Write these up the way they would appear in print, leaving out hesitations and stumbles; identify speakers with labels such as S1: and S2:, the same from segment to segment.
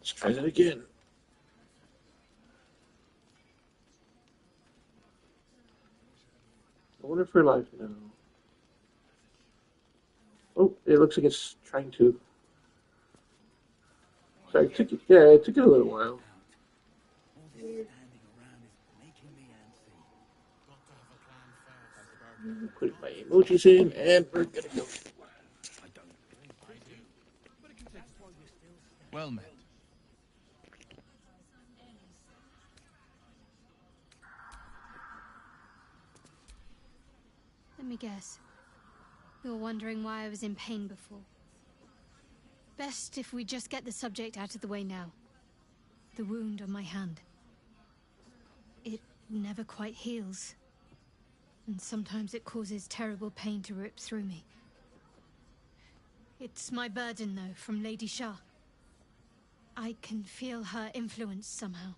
S1: Let's try that again. I wonder if we're live now. Oh, it looks like it's trying to. Sorry, it took it a little while. Put my emojis in, and we're gonna go.
S2: Well met.
S3: Let me guess. You were wondering why I was in pain before. Best if we just get the subject out of the way now. The wound on my hand. It never quite heals. And sometimes it causes terrible pain to rip through me. It's my burden, though, from Lady Shar. I can feel her influence somehow.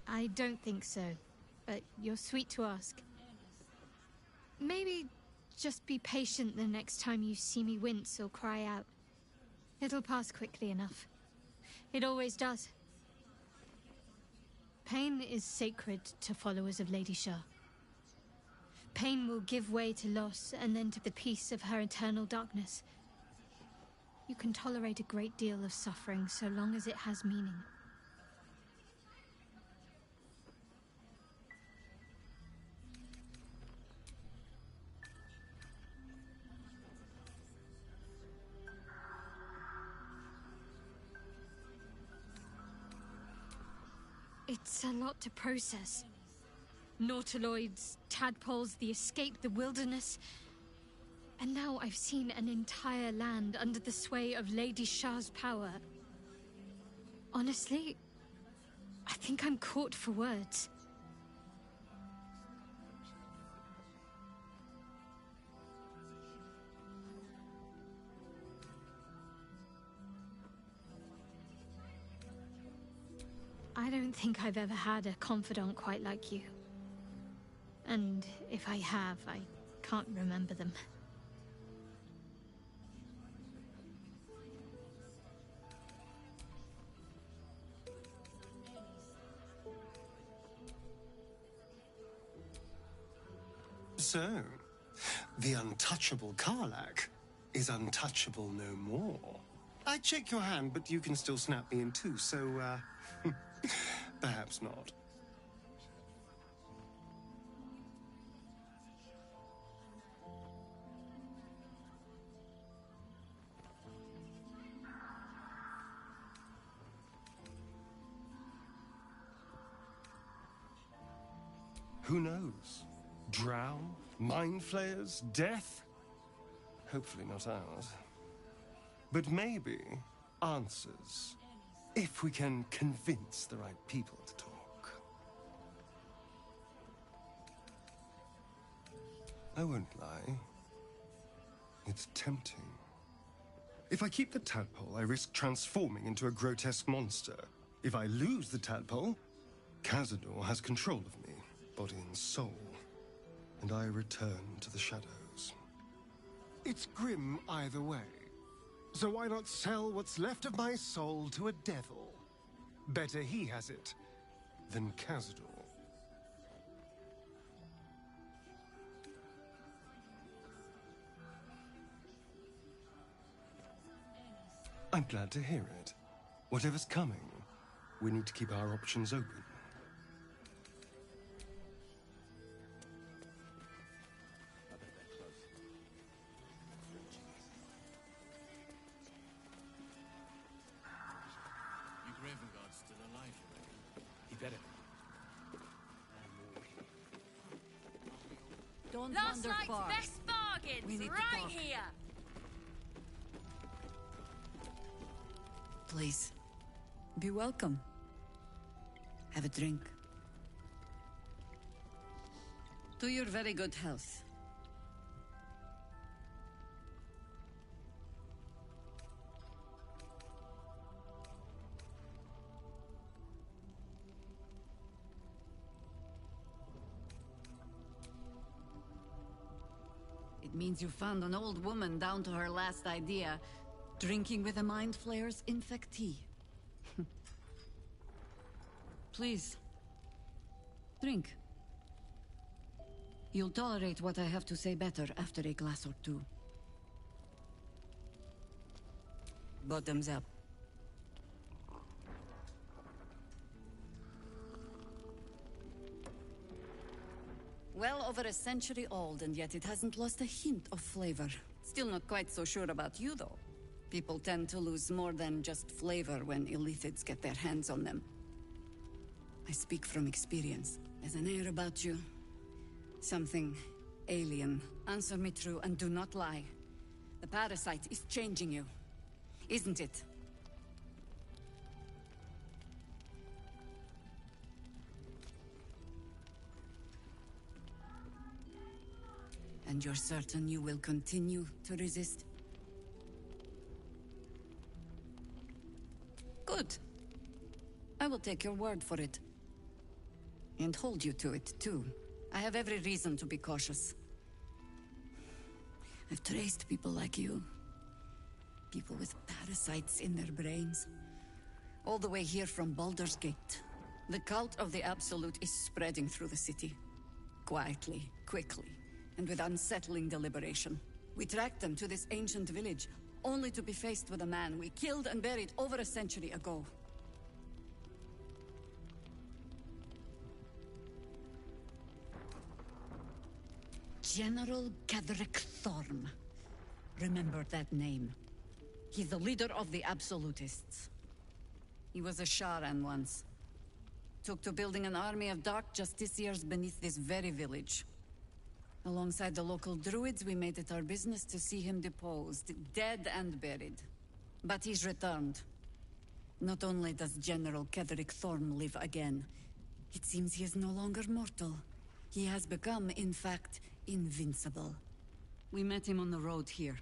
S3: I don't think so, but you're sweet to ask. Maybe just be patient the next time you see me wince or cry out. It'll pass quickly enough. It always does. Pain is sacred to followers of Lady Shar. Pain will give way to loss and then to the peace of her eternal darkness. You can tolerate a great deal of suffering so long as it has meaning. It's a lot to process. Nautiloids, tadpoles, the escape, the wilderness. And now I've seen an entire land under the sway of Lady Shar's power. Honestly, I think I'm caught for words. I don't think I've ever had a confidant quite like you. And if I have, I can't remember them.
S4: So, the untouchable Karlach is untouchable no more. I'd shake your hand, but you can still snap me in two, so, perhaps not. Who knows? Drown? Mind flayers? Death? Hopefully not ours. But maybe answers. If we can convince the right people to talk. I won't lie. It's tempting. If I keep the tadpole, I risk transforming into a grotesque monster. If I lose the tadpole, Cazador has control of me, body and soul, and I return to the shadows. It's grim either way. So why not sell what's left of my soul to a devil? Better he has it than Cazador. I'm glad to hear it. Whatever's coming, we need to keep our options open.
S5: Last night's best bargains, right here!
S6: Please, be welcome. Have a drink. To your very good health. It means you found an old woman down to her last idea, drinking with a Mind Flayer's infectee. Please. Drink. You'll tolerate what I have to say better after a glass or two. Bottoms up. Well over a century old, and yet it hasn't lost a hint of flavor. Still not quite so sure about you, though. People tend to lose more than just flavor when illithids get their hands on them. I speak from experience. There's an air about you. Something alien. Answer me true and do not lie. The parasite is changing you, isn't it? And you're certain you will continue to resist? Good. I will take your word for it. And hold you to it, too. I have every reason to be cautious. I've traced people like you. People with parasites in their brains. All the way here from Baldur's Gate. The cult of the Absolute is spreading through the city. Quietly, quickly, and with unsettling deliberation. We tracked them to this ancient village, only to be faced with a man we killed and buried over a century ago. General Ketheric Thorm. Remember that name. He's the leader of the Absolutists. He was a Sharan once. Took to building an army of dark justiciars beneath this very village. Alongside the local druids, we made it our business to see him deposed, dead and buried. But he's returned. Not only does General Ketheric Thorm live again, it seems he is no longer mortal. He has become, in fact, invincible. We met him on the road here,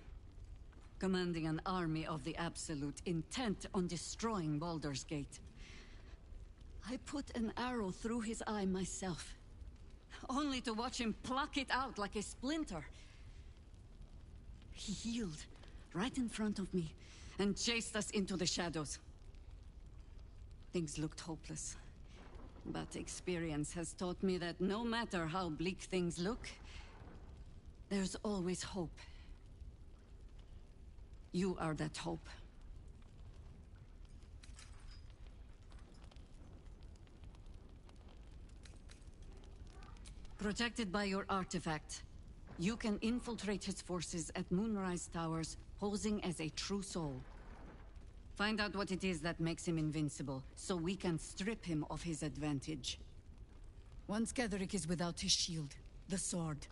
S6: commanding an army of the Absolute, intent on destroying Baldur's Gate. I put an arrow through his eye myself, only to watch him pluck it out like a splinter. He healed right in front of me and chased us into the shadows. Things looked hopeless. But experience has taught me that no matter how bleak things look, there's always hope. You are that hope. Protected by your artifact, you can infiltrate his forces at Moonrise Towers, posing as a true soul. Find out what it is that makes him invincible, so we can strip him of his advantage. Once Ketheric is without his shield, the sword.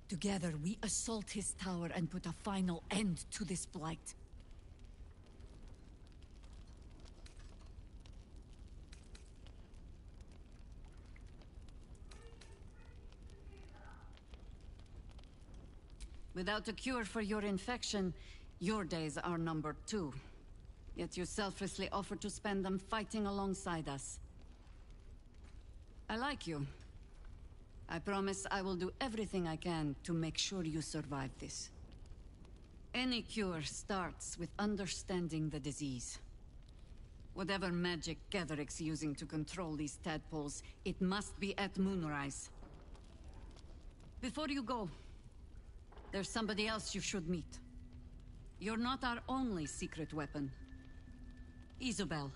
S6: Together, we assault his tower and put a final end to this blight. Without a cure for your infection, your days are numbered too. Yet you selflessly offer to spend them fighting alongside us. I like you. I promise I will do everything I can to make sure you survive this. Any cure starts with understanding the disease. Whatever magic Ketheric's using to control these tadpoles, it must be at Moonrise. Before you go, there's somebody else you should meet. You're not our only secret weapon. Isobel,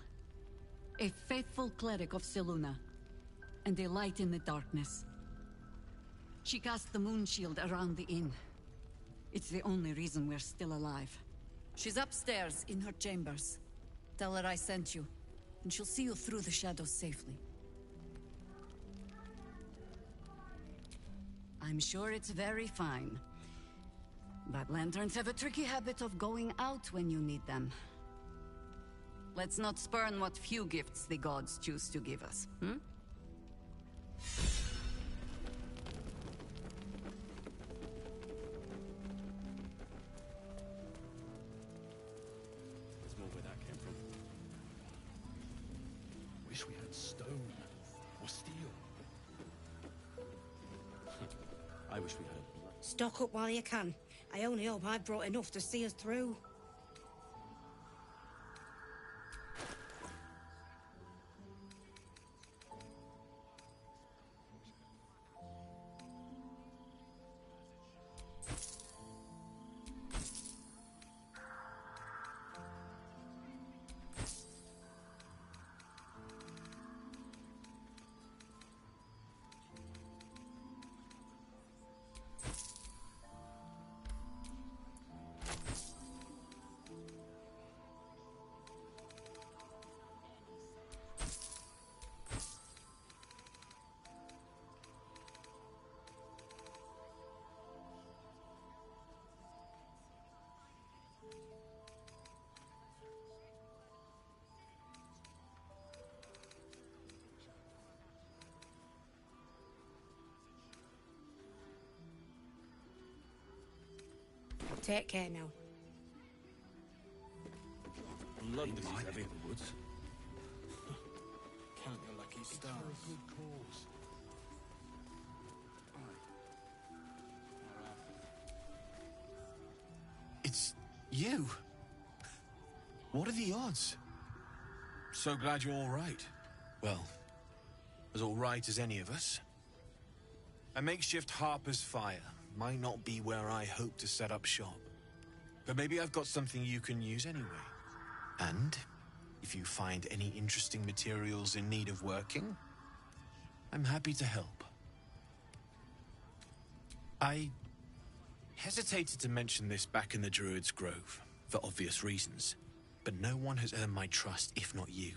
S6: a faithful cleric of Selûne, and a light in the darkness. She cast the moon shield around the inn. It's the only reason we're still alive. She's upstairs in her chambers. Tell her I sent you, and she'll see you through the shadows safely. I'm sure it's very fine. But lanterns have a tricky habit of going out when you need them. Let's not spurn what few gifts the gods choose to give us, hmm?
S2: There's more where that came from. Wish we had stone or steel. I wish we had a
S7: Stock up while you can. I only hope I've brought enough to see us through. Take care now.
S2: Blood this is heavy.
S8: The woods. Count your lucky stars.
S2: For a good cause.
S8: It's you. What are the odds? So glad you're all right. Well, as all right as any of us. A makeshift Harper's Fire might not be where I hope to set up shop. But maybe I've got something you can use anyway. And if you find any interesting materials in need of working, I'm happy to help. I hesitated to mention this back in the Druid's Grove, for obvious reasons, but no one has earned my trust if not you.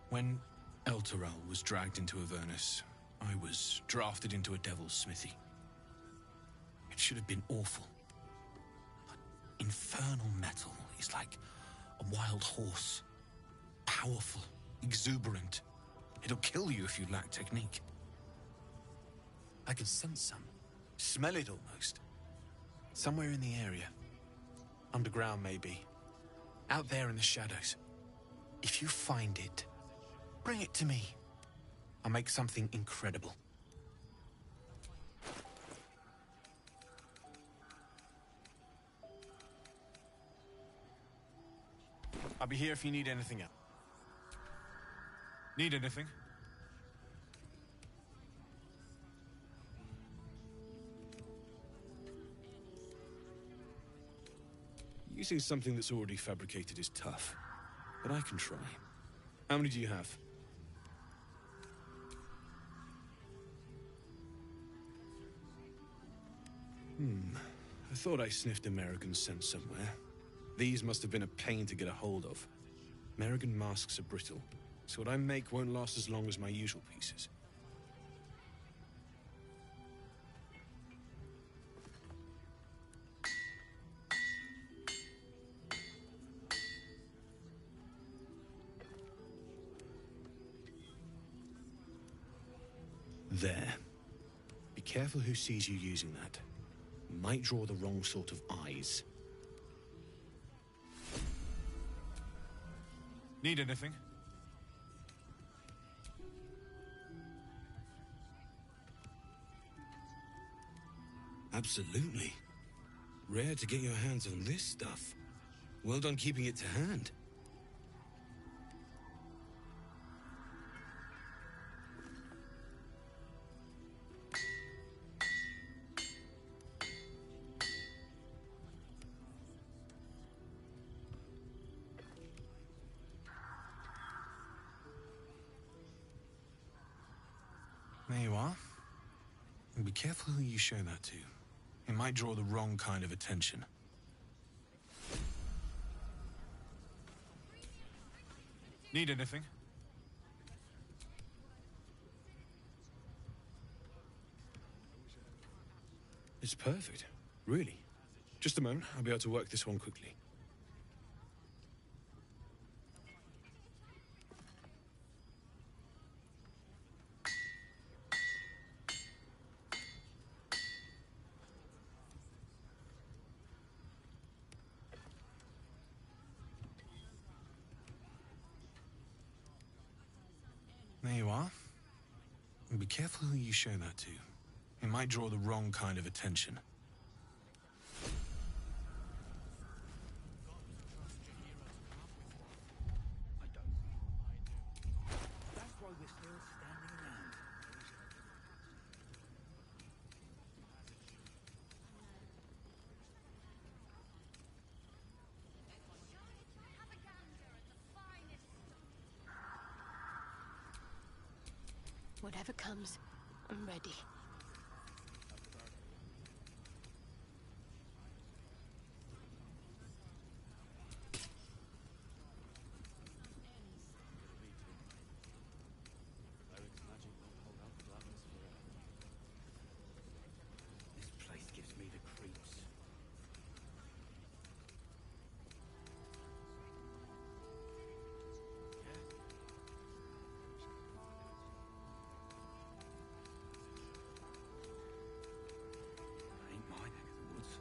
S8: When Elturel was dragged into Avernus, I was drafted into a devil's smithy. It should have been awful. But infernal metal is like a wild horse. Powerful, exuberant. It'll kill you if you lack technique. I can sense some. Smell it almost. Somewhere in the area. Underground, maybe. Out there in the shadows. If you find it, bring it to me. I'll make something incredible. I'll be here if you need anything else.
S2: Need anything? Using something that's already fabricated is tough, but I can try. How many do you have? I thought I sniffed American scent somewhere. These must have been a pain to get a hold of. American masks are brittle, so what I make won't last as long as my usual pieces. There. Be careful who sees you using that. Might draw the wrong sort of eyes. Need anything? Absolutely. Rare to get your hands on this stuff. Well done keeping it to hand. There you are. And be careful who you show that to. It might draw the wrong kind of attention. Need anything? It's perfect. Really. Just a moment. I'll be able to work this one quickly. There you are. And be careful who you show that to. It might might draw the wrong kind of attention.
S9: Whatever comes, I'm ready.
S10: This place gives me the creeps. Ain't my neck of the woods.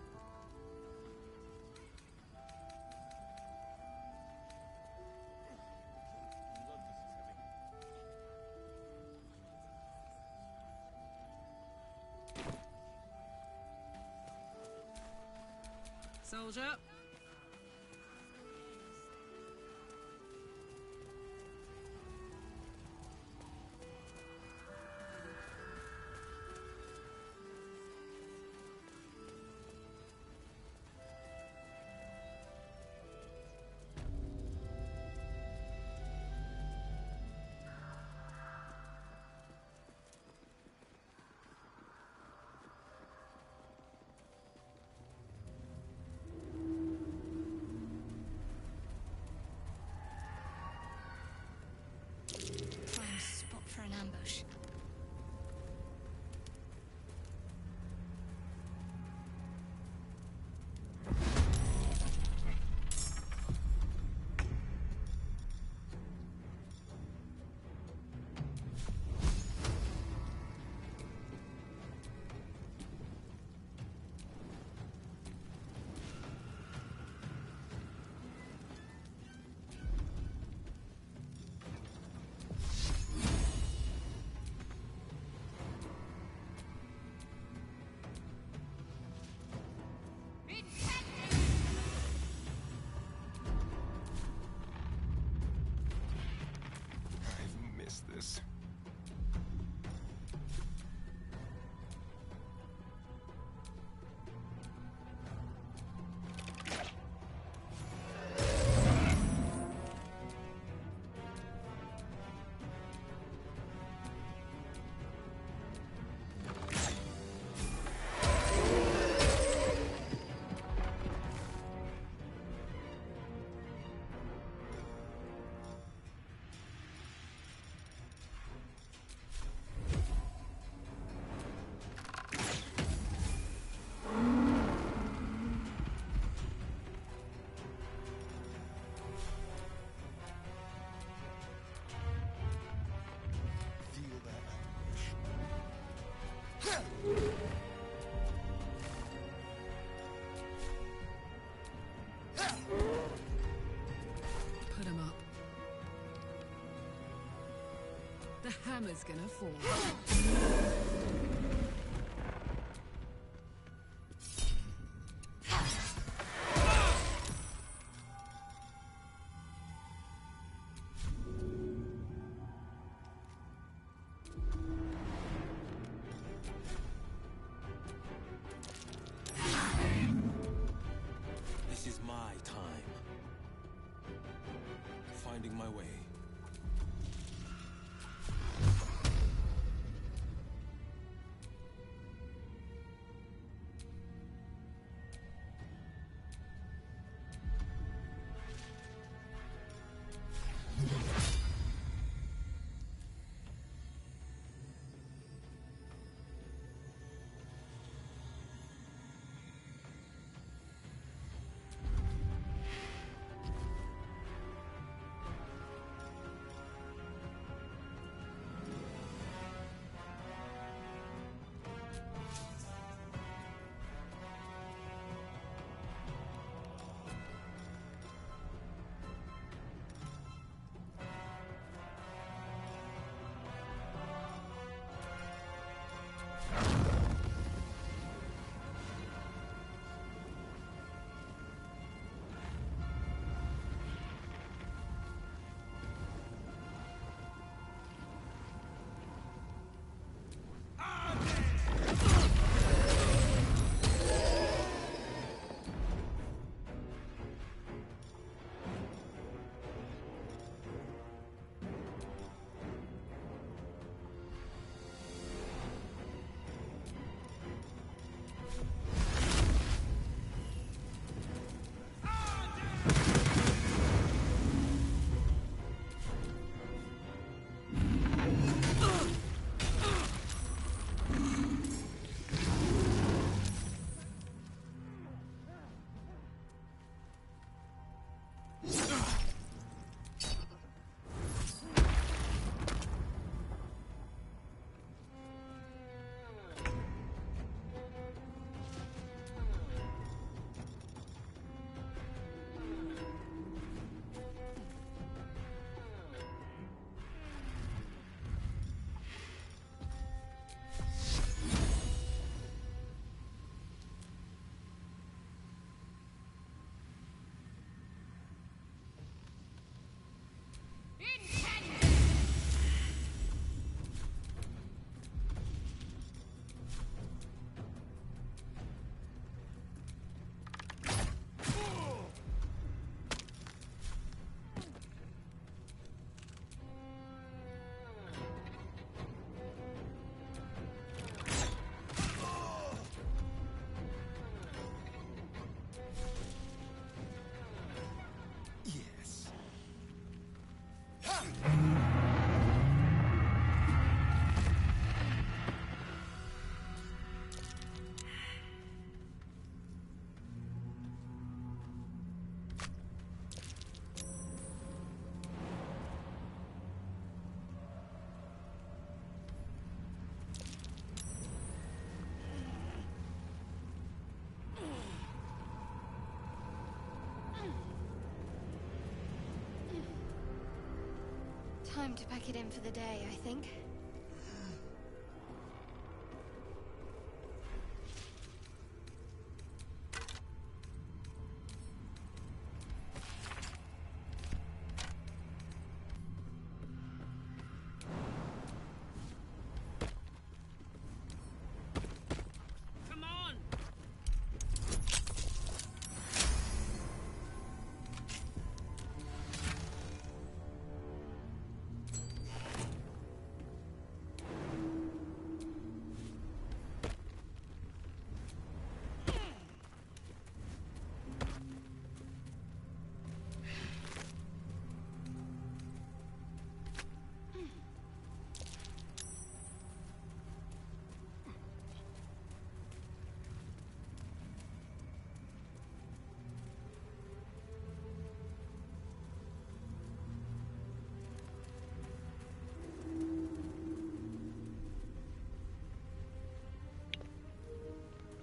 S11: Soldier.
S3: Prime spot for an ambush.
S4: I've missed this. Feel that anguish.
S11: Put him up. The hammer's gonna fall.
S10: This is my time. Finding my way.
S3: Time to pack it in for the day, I think.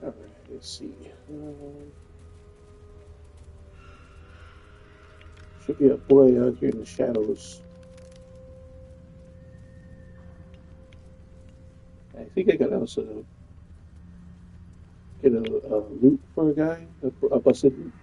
S1: Alright, let's see. Should be a boy out here in the shadows. I think I gotta also get a loot for a guy, a busted loot.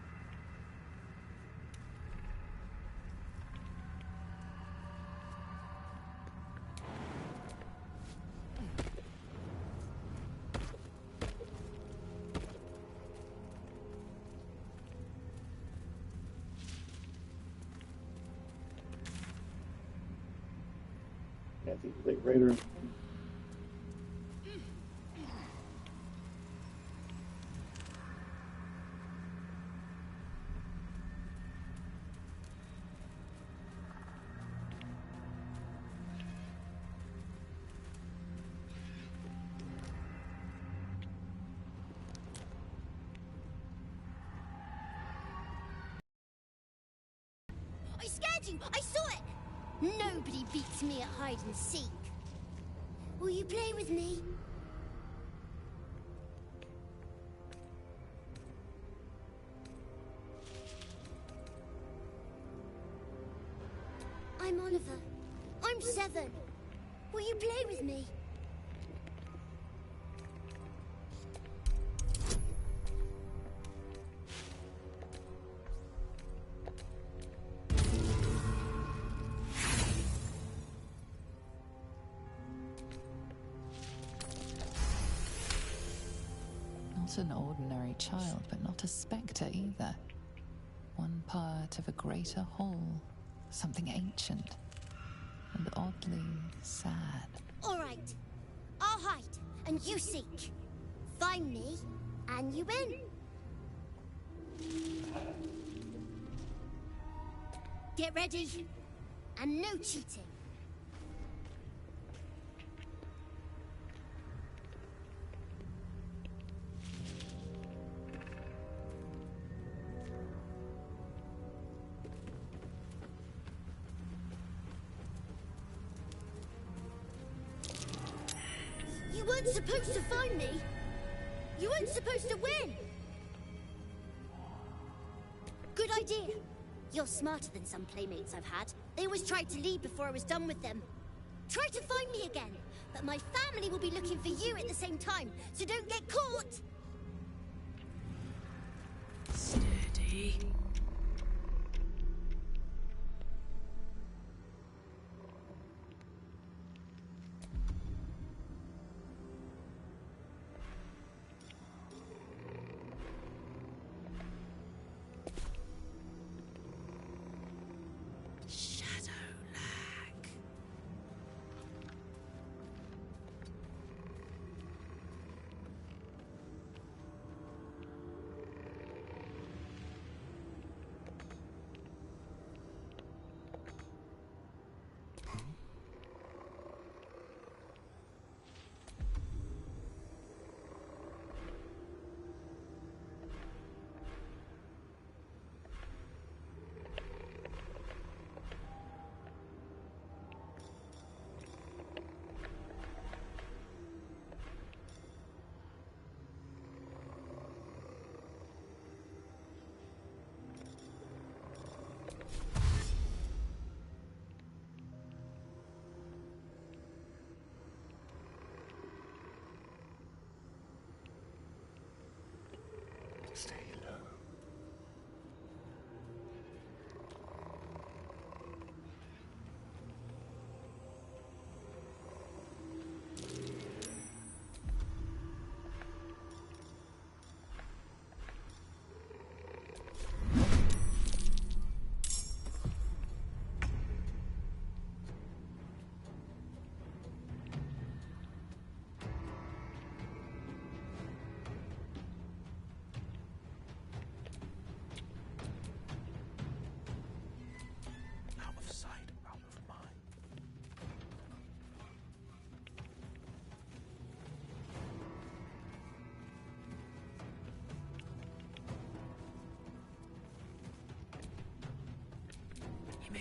S1: I think like Raider.
S12: I scared you! I saw it! Nobody beats me at hide and seek. Will you play with me? I'm Oliver. I'm 7. Will you play with me?
S13: Not an ordinary child, but not a spectre either. One part of a greater whole, something ancient and oddly sad.
S12: All right. I'll hide, and you seek. Find me, and you win. Get ready, and no cheating. You weren't supposed to find me. You weren't supposed to win. Good idea. You're smarter than some playmates I've had. They always tried to leave before I was done with them. Try to find me again, but my family will be looking for you at the same time, so don't get caught.
S11: Steady.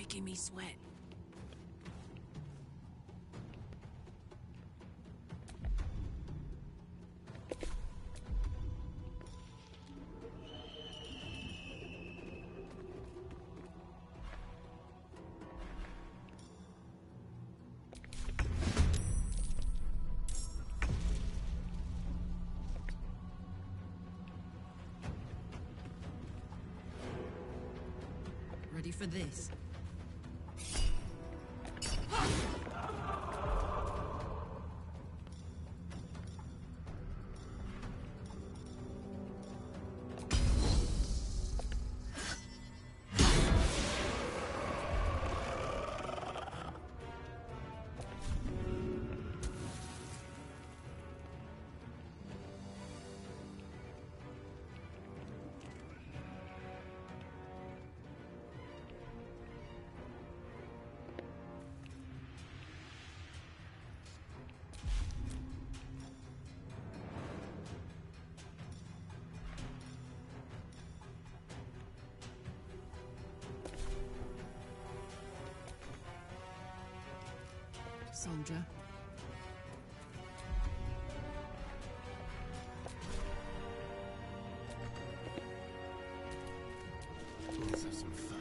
S11: making me sweat. Ready for this? Soldier.
S10: Let's have some fun.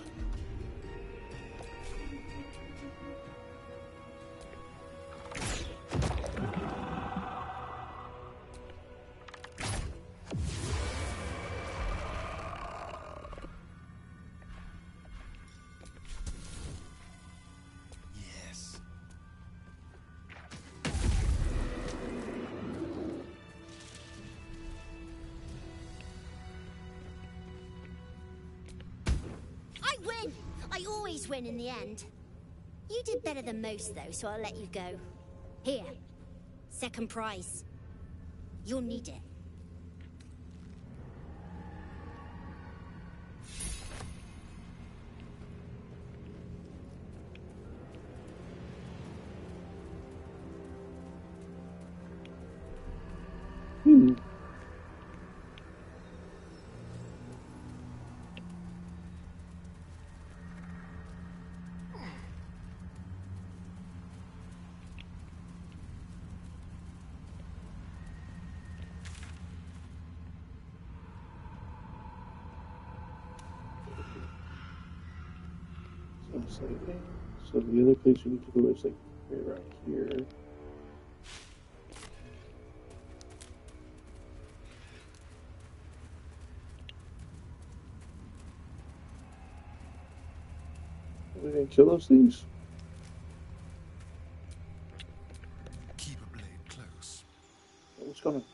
S10: Yes.
S12: I win! I always win in the end. You did better than most, though, so I'll let you go. Here. Second prize. You'll need it.
S1: So the other place we need to go is like right around here. Are we gonna kill those things?
S4: Keep a blade close.
S1: What's going on?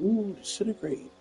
S1: Ooh, disintegrate.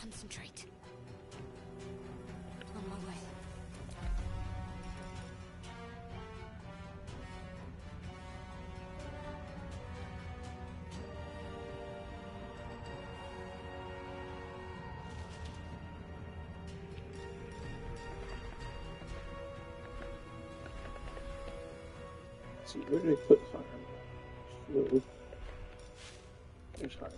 S7: Concentrate. On my way.
S1: Let's see, where did I put fire? Shield. There's fire.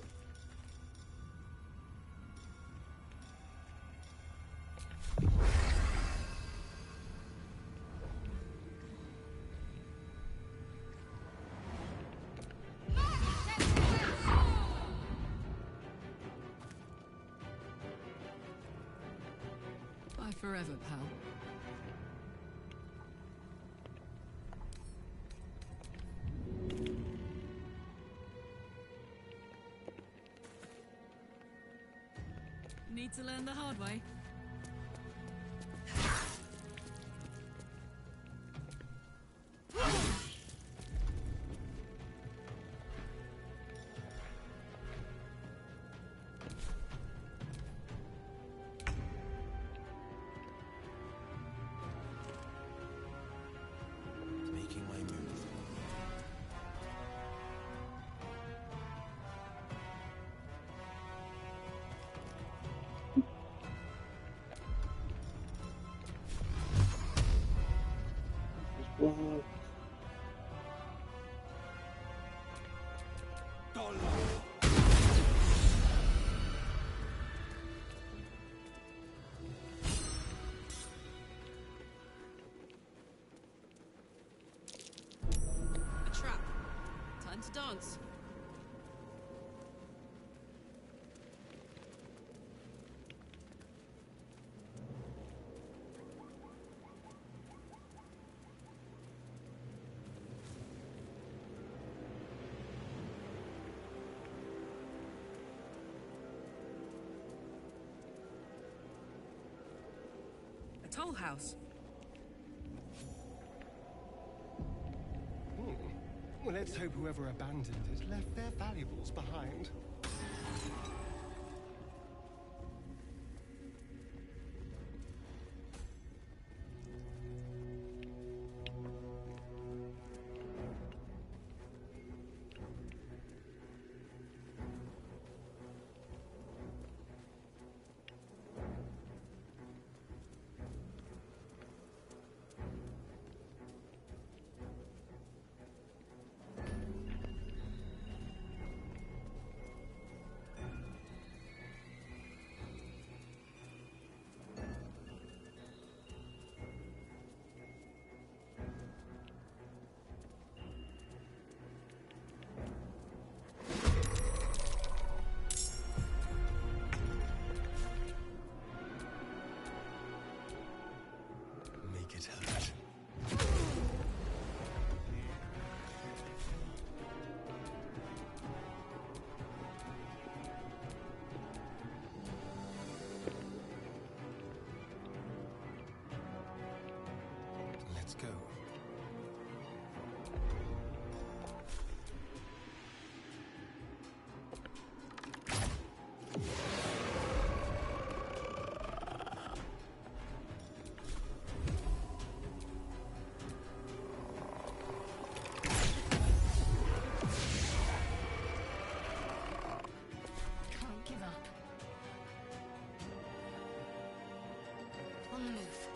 S6: Bye forever, pal. Need to learn the hard way.
S10: Making my move.
S11: Time to dance. A toll house.
S4: Well, let's hope whoever abandoned it left their valuables behind.
S10: Make it hurt.
S4: Let's go.
S3: Can't give up. On the move.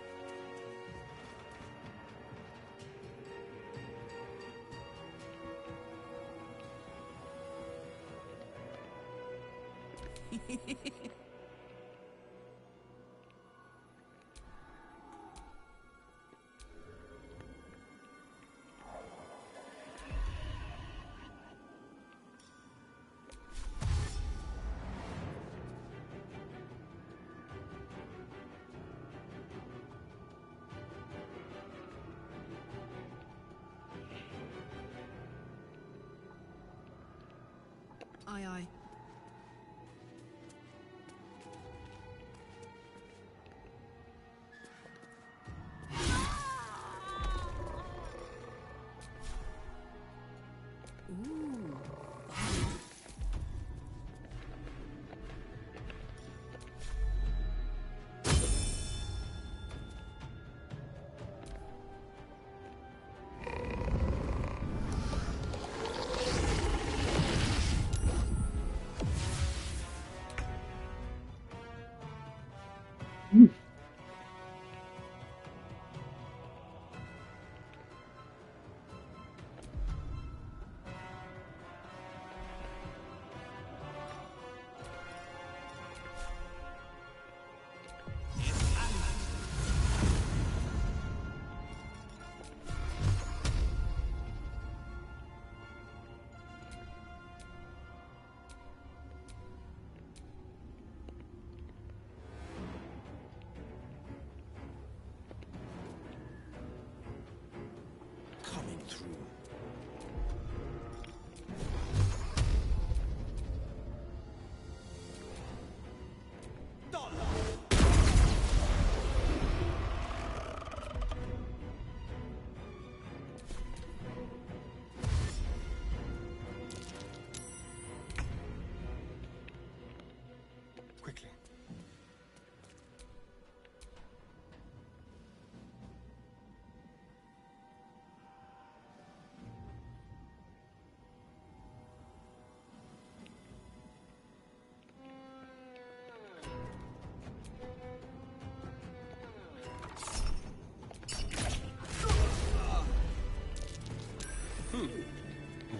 S11: Aye, aye. Ooh.
S2: Coming through.
S4: Quickly.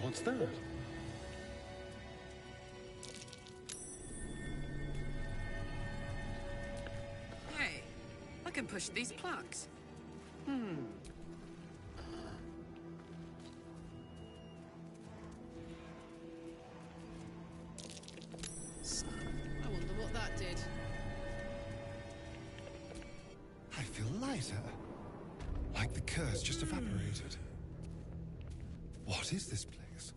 S4: What's that?
S11: Hey, I can push these plugs.
S4: curse just evaporated. What is this place?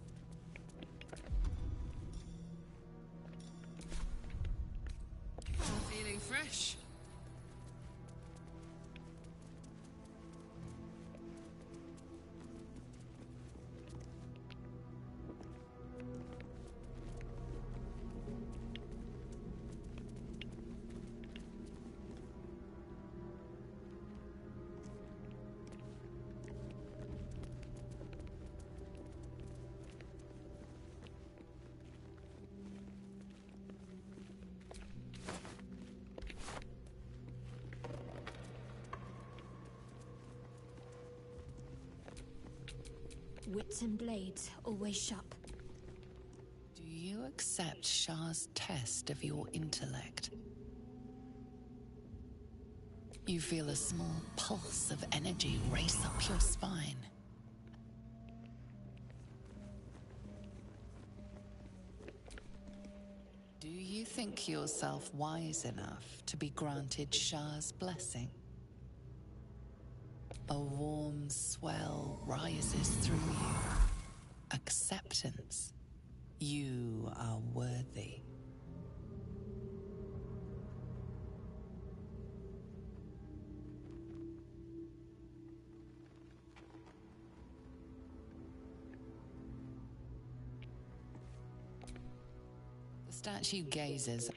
S11: Feeling fresh?
S3: Wits and blades, always sharp.
S13: Do you accept Shar's test of your intellect? You feel a small pulse of energy race up your spine. Do you think yourself wise enough to be granted Shar's blessing? A warm swell rises through you. Acceptance. You are worthy. The statue gazes.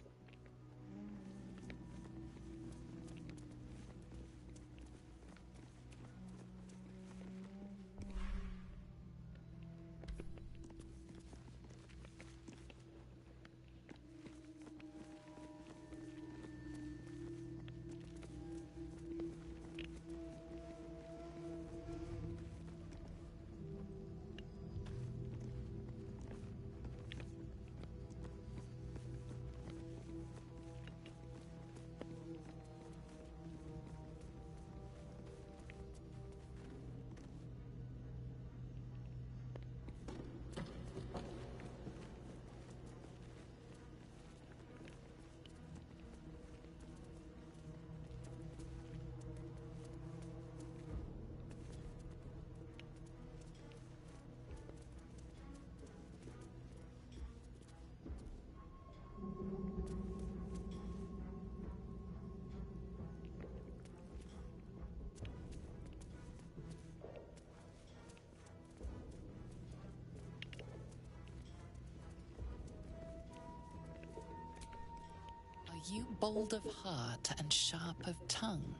S13: Are you bold of heart and sharp of tongue?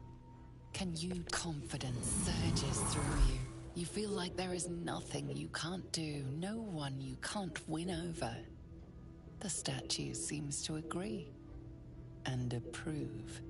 S13: Can you confidence surges through you? You feel like there is nothing you can't do, no one you can't win over. The statue seems to agree and approve.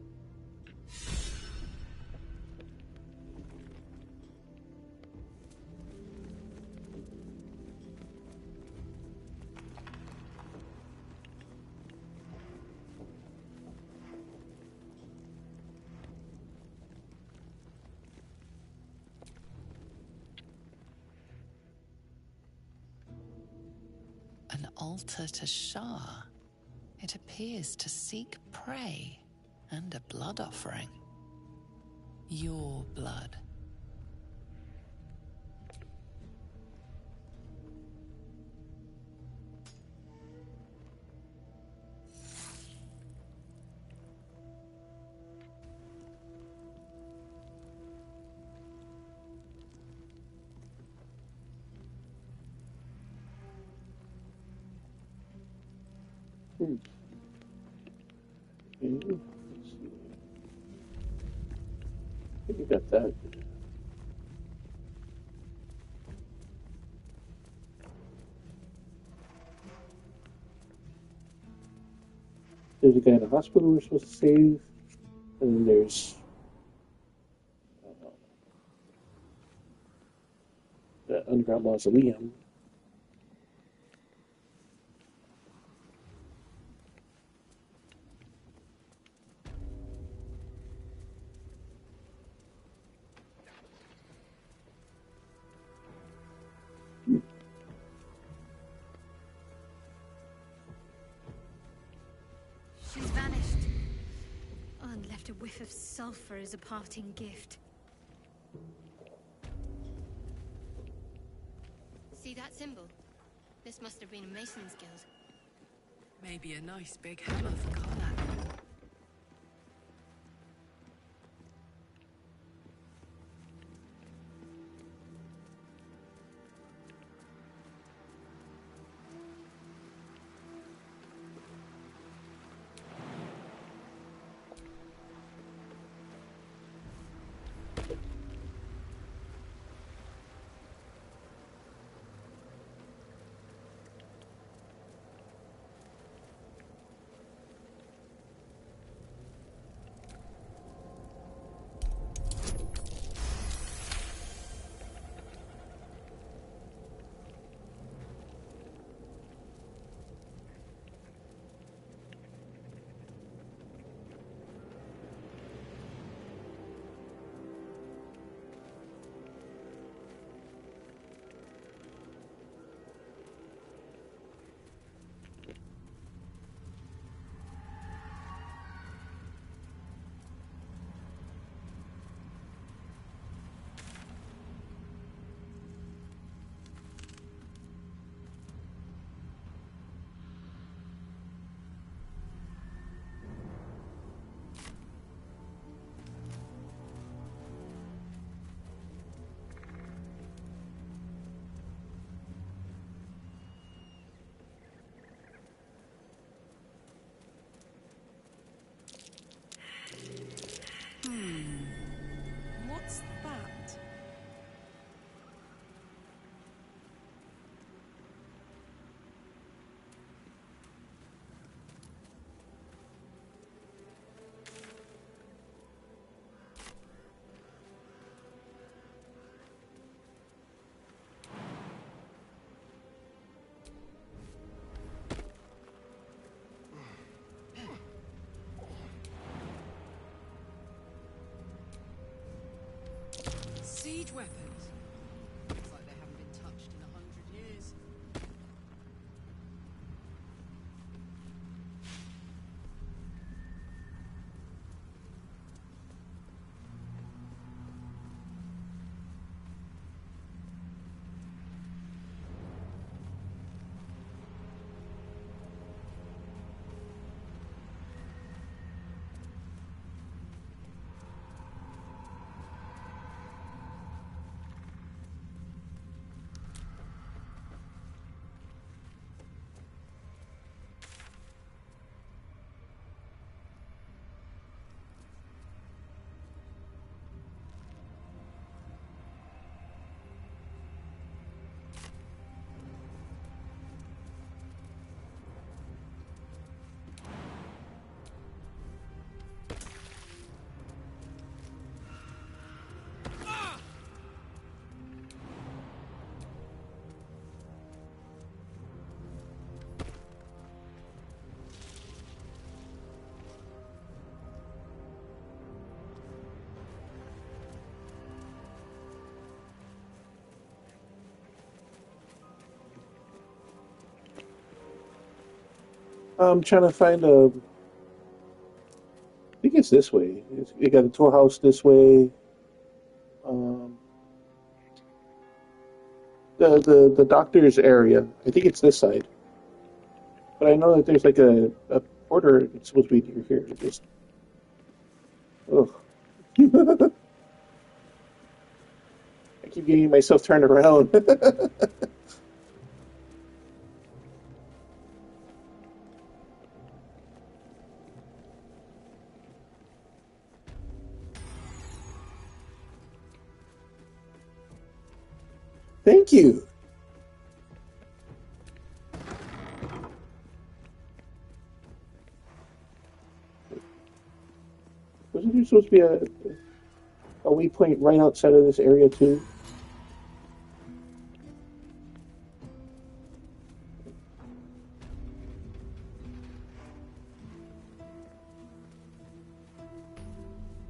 S13: An altar to Shar. It appears to seek prey and a blood offering. Your blood.
S1: Okay, let's see. I think we got that. There's a guy in the hospital we're supposed to save, and then there's the underground mausoleum.
S3: She's vanished. Oh, and left a whiff of sulfur as a parting gift. symbol. This must have been a mason's guild.
S11: Maybe a nice big hammer for Karlach. What's that? Siege weapons. Looks like they haven't been touched in 100 years.
S1: I'm trying to find a. I think it's this way. You got a tool house this way. Um, the doctor's area. I think it's this side. But I know that there's like a porter that's supposed to be near here. Just. Ugh. I keep getting myself turned around. Thank you. Wasn't there supposed to be a waypoint right outside of this area too?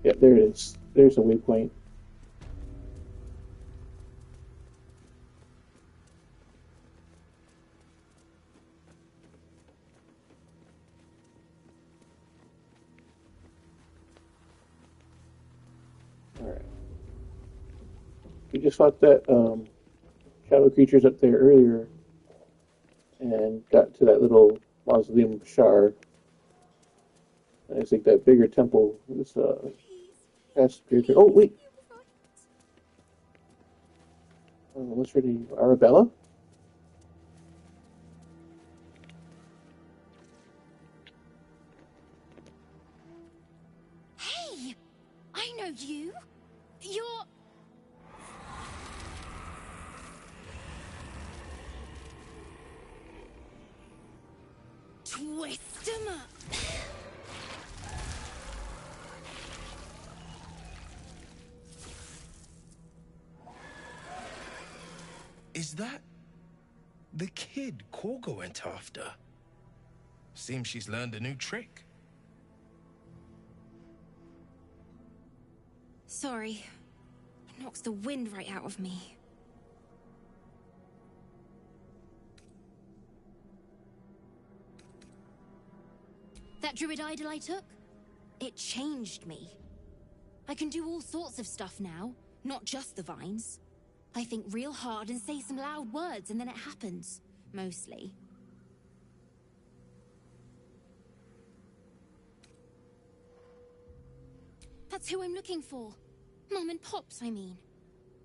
S1: Yeah, there it is. There's a waypoint. Alright. We just fought that shadow creatures up there earlier and got to that little mausoleum of Shar. And I think that bigger temple is past here. Oh, wait. What's her name? Arabella?
S12: Hey! I know you! You're... Twist 'em up!
S10: Is that the kid Korga went after? Seems she's learned a new trick.
S7: Sorry. It knocks the wind right out of me.
S12: That druid idol I took? It changed me. I can do all sorts of stuff now, not just the vines. I think real hard and say some loud words and then it happens. Mostly. That's who I'm looking for. Mom and Pops, I mean.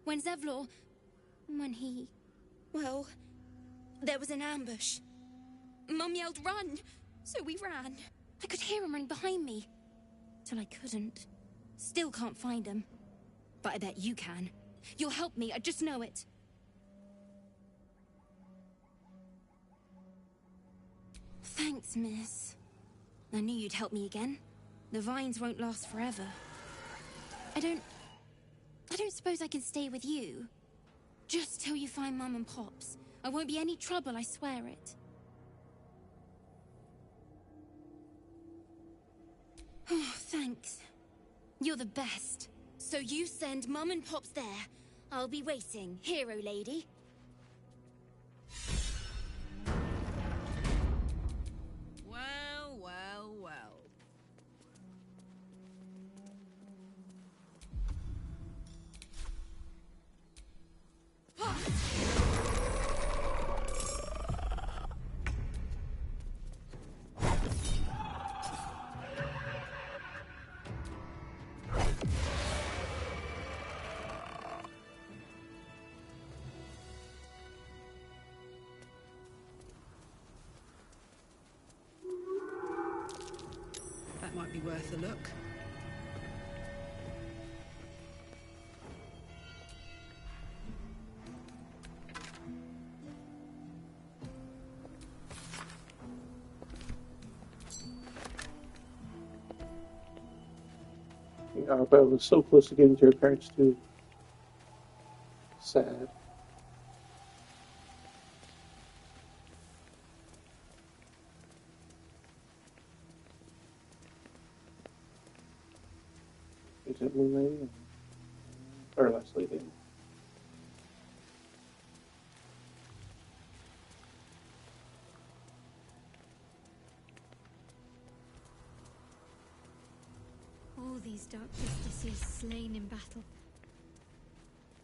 S12: When Zevlor... When he... Well... There was an ambush. Mum yelled, "Run!" So we ran. I could hear him running behind me. Till I couldn't. Still can't find him. But I bet you can. You'll help me, I just know it. Thanks, miss. I knew you'd help me again. The vines won't last forever. I don't suppose I can stay with you. Just till you find Mum and Pops. I won't be any trouble, I swear it. Oh, thanks. You're the best. So you send Mum and Pops there. I'll be waiting, hero lady.
S11: Well, well, well. That might be worth a look.
S1: Arabella was so close to getting to her parents too. Sad. Is that Moon Lady? Or Last Lady?
S3: All these dark justiciars slain in battle.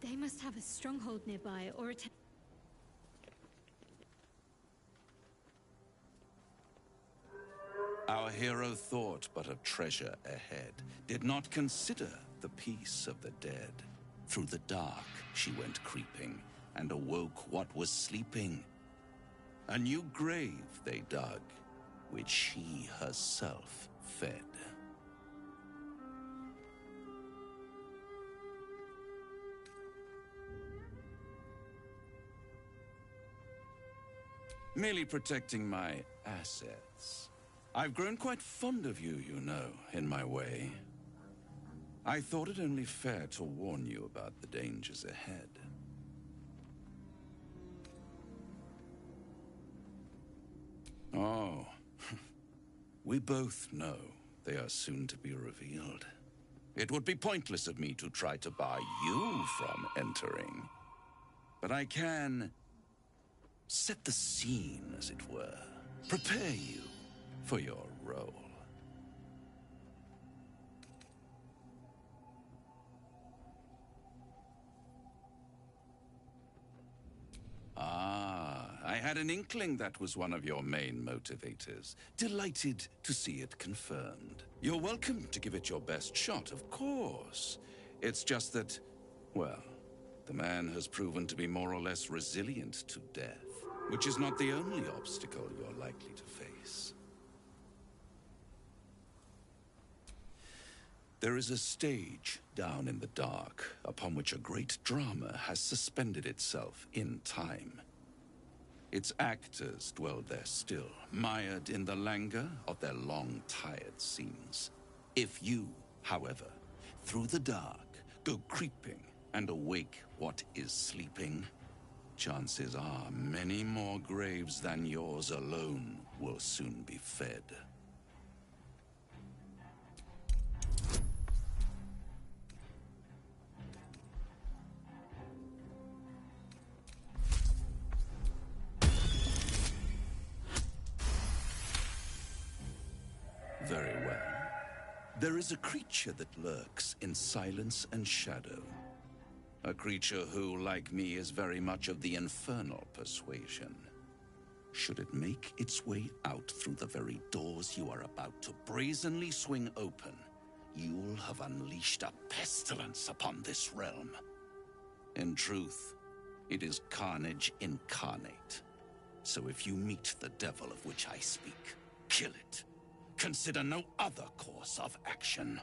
S3: They must have a stronghold nearby, or a
S14: Our hero thought but of treasure ahead, did not consider the peace of the dead. Through the dark she went creeping, and awoke what was sleeping. A new grave they dug, which she herself fed. Merely protecting my assets. I've grown quite fond of you, you know, in my way. I thought it only fair to warn you about the dangers ahead. Oh, we both know they are soon to be revealed. It would be pointless of me to try to bar you from entering. But I can set the scene, as it were. Prepare you for your role. I had an inkling that was one of your main motivators. Delighted to see it confirmed. You're welcome to give it your best shot, of course. It's just that, well, the man has proven to be more or less resilient to death, which is not the only obstacle you're likely to face. There is a stage down in the dark upon which a great drama has suspended itself in time. Its actors dwell there still, mired in the languor of their long, tired scenes. If you, however, through the dark, go creeping and awake what is sleeping, chances are many more graves than yours alone will soon be fed. Very well. There is a creature that lurks in silence and shadow. A creature who, like me, is very much of the infernal persuasion. Should it make its way out through the very doors you are about to brazenly swing open, you'll have unleashed a pestilence upon this realm. In truth, it is carnage incarnate. So if you meet the devil of which I speak, kill it. Consider no other course of action.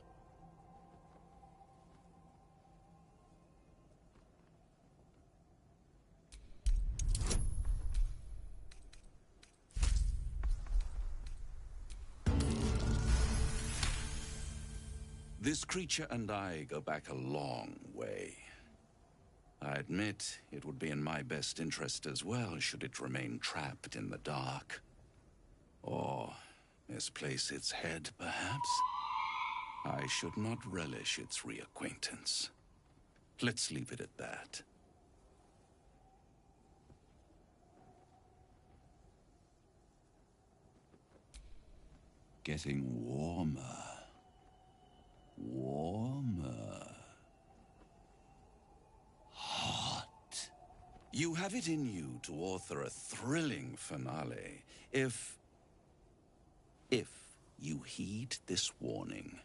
S14: This creature and I go back a long way. I admit it would be in my best interest as well should it remain trapped in the dark. Or misplace its head, perhaps? I should not relish its reacquaintance. Let's leave it at that. Getting warmer. Warmer. Hot. You have it in you to author a thrilling finale if you heed this warning.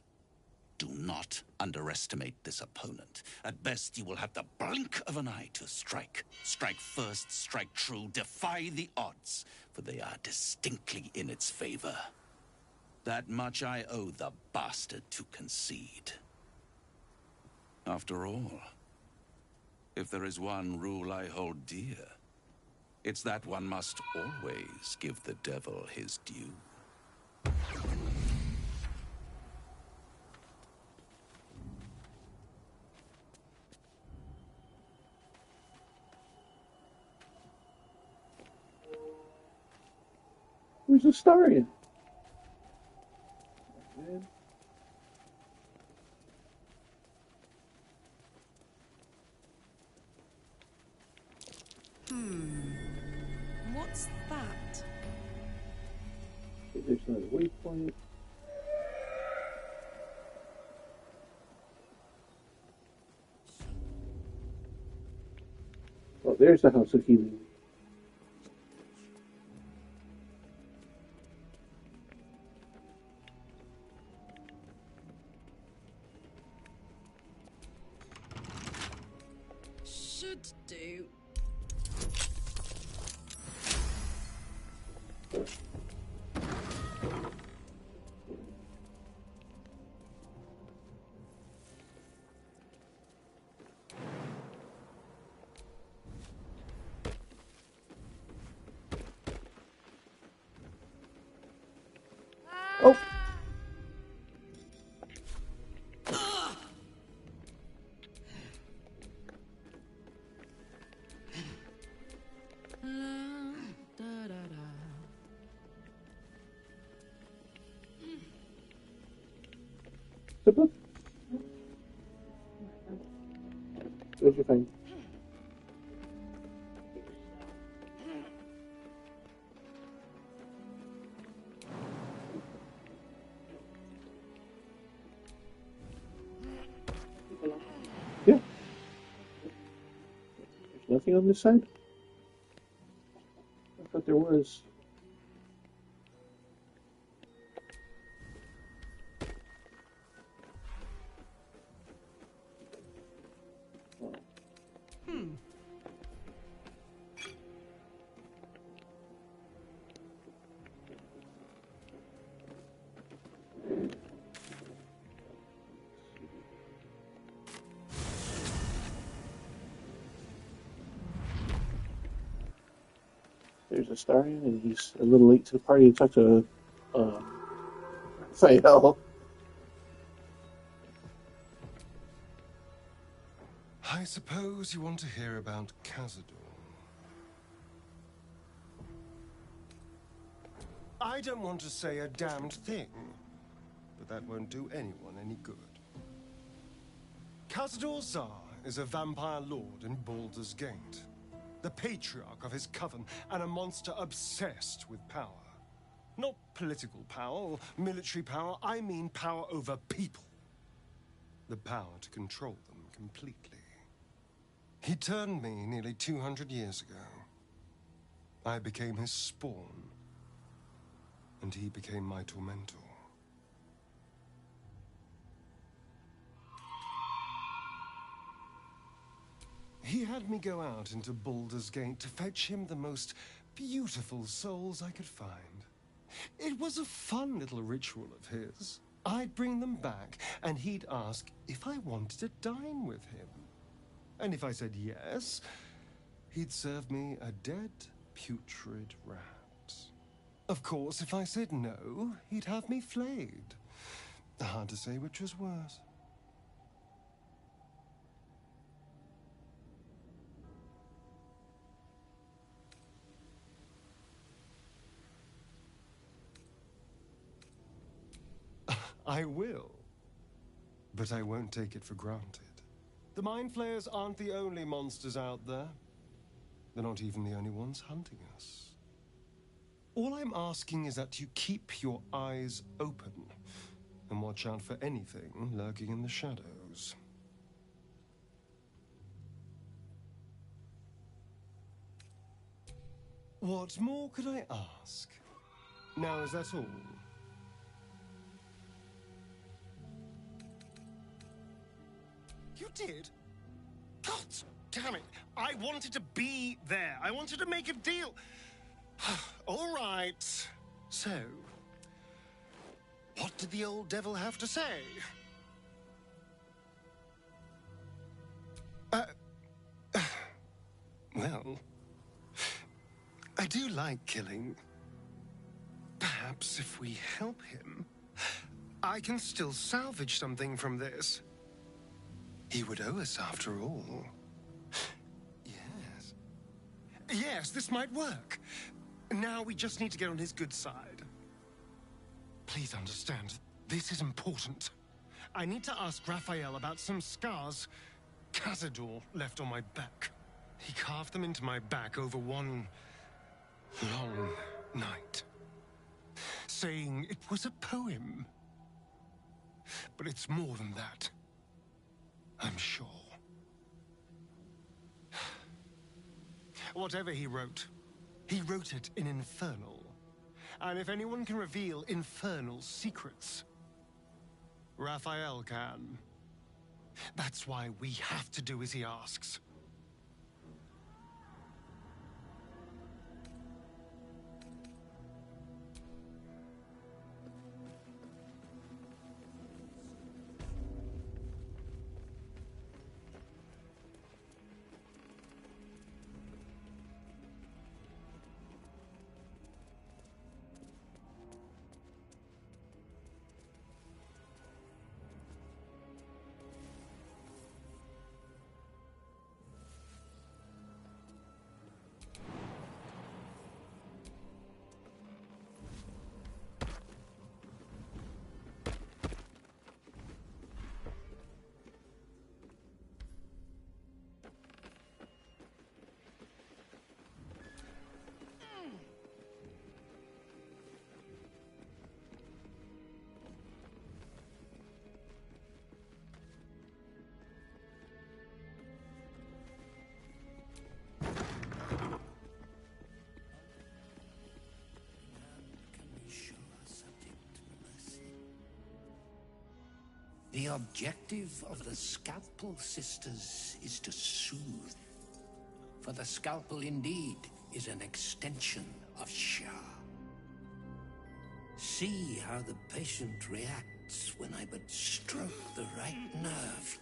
S14: Do not underestimate this opponent. At best, you will have the blink of an eye to strike. Strike first, strike true, defy the odds, for they are distinctly in its favor. That much I owe the bastard to concede. After all, if there is one rule I hold dear, it's that one must always give the devil his due.
S1: Where's the Astarion? Man.
S11: What's that?
S1: Okay, there's another waypoint. Oh, there's the House of Healing.
S11: Should do.
S1: Oh! The book. Where's your thing? Yeah. There's nothing on this side? thought there was. There's Astarion, and he's a little late to the party to talk to Raphael.
S4: I suppose you want to hear about Cazador. I don't want to say a damned thing, but that won't do anyone any good. Cazador Zar is a vampire lord in Baldur's Gate, the patriarch of his coven, and a monster obsessed with power. Not political power or military power, I mean power over people. The power to control them completely. He turned me nearly 200 years ago. I became his spawn, and he became my tormentor. He had me go out into Baldur's Gate to fetch him the most beautiful souls I could find. It was a fun little ritual of his. I'd bring them back, and he'd ask if I wanted to dine with him. And if I said yes, he'd serve me a dead, putrid rat. Of course, if I said no, he'd have me flayed. Hard to say which was worse. I will. But I won't take it for granted. The Mind Flayers aren't the only monsters out there. They're not even the only ones hunting us. All I'm asking is that you keep your eyes open and watch out for anything lurking in the shadows. What more could I ask? Now, is that all? You did? God damn it. I wanted to be there. I wanted to make a deal. All right. So, what did the old devil have to say? Well, I do like killing. Perhaps if we help him, I can still salvage something from this. He would owe us after all. Yes. Yes, this might work. Now we just need to get on his good side. Please understand, this is important. I need to ask Raphael about some scars Cazador left on my back. He carved them into my back over one long night, saying it was a poem. But it's more than that, I'm sure. Whatever he wrote it in Infernal. And if anyone can reveal Infernal's secrets, Raphael can. That's why we have to do as he asks.
S15: The objective of the Scalpel Sisters is to soothe. For the scalpel indeed is an extension of Shar. See how the patient reacts when I but stroke the right nerve.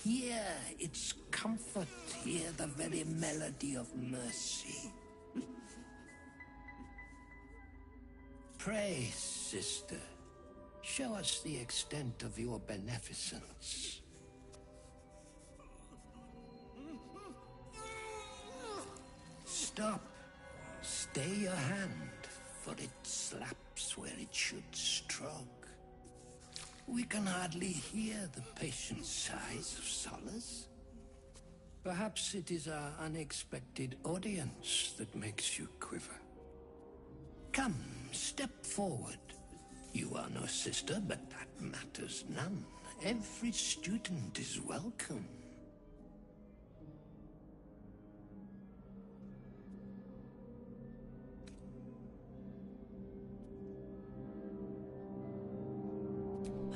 S15: Hear its comfort, hear the very melody of mercy. Pray, sister, show us the extent of your beneficence. Stop. Stay your hand, for it slaps where it should stroke. We can hardly hear the patient's sighs of solace. Perhaps it is our unexpected audience that makes you quiver. Come, step forward. You are no sister, but that matters none. Every student is welcome.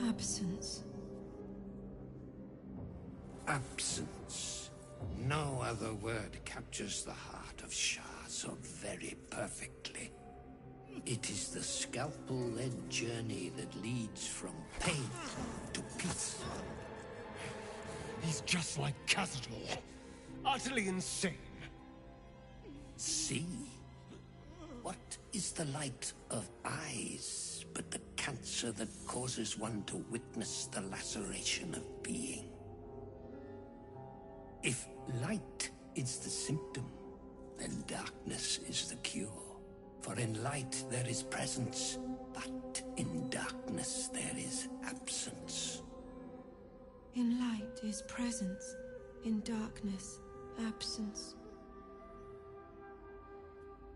S7: Absence.
S15: Absence. No other word captures the heart of Shar so very perfectly. It is the scalpel-led journey that leads from pain to peace.
S4: He's just like Castle. Utterly insane.
S15: See? What is the light of eyes but the cancer that causes one to witness the laceration of being? If light is the symptom, then darkness is the cure. For in light there is presence, but in darkness there is absence.
S7: In light is presence, in darkness, absence.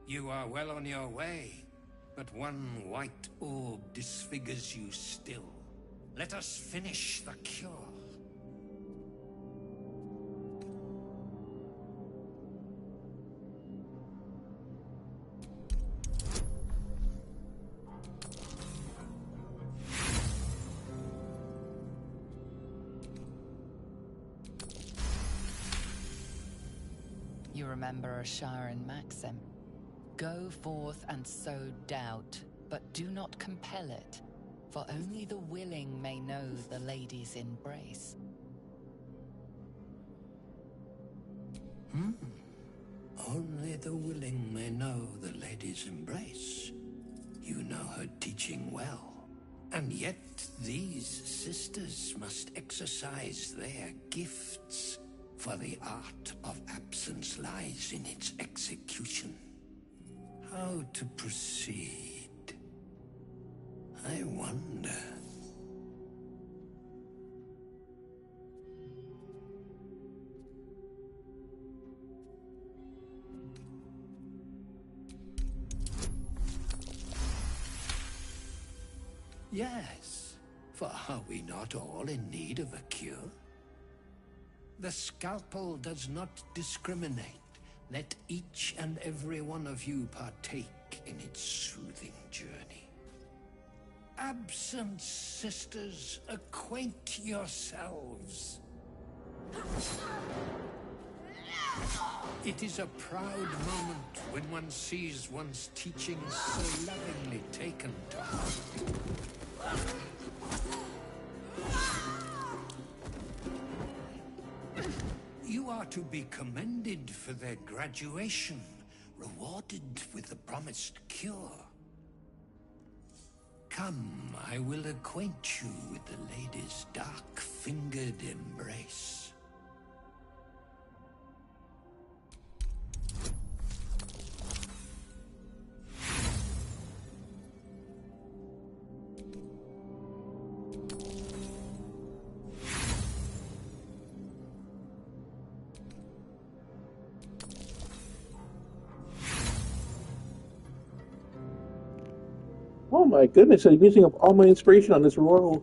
S15: You are well on your way, but one white orb disfigures you still. Let us finish the cure.
S13: You remember a Sharon maxim. Go forth and sow doubt, but do not compel it, for only the willing may know the lady's embrace.
S15: Only the willing may know the lady's embrace. You know her teaching well. And yet these sisters must exercise their gifts, for the art of absence lies in its execution. How to proceed? I wonder. Yes, for are we not all in need of a cure? The scalpel does not discriminate. Let each and every one of you partake in its soothing journey. Absence, sisters, acquaint yourselves. It is a proud moment when one sees one's teachings so lovingly taken to heart. You are to be commended for their graduation, rewarded with the promised cure. Come, I will acquaint you with the lady's dark-fingered embrace.
S1: Oh my goodness, I'm using up all my inspiration on this roll.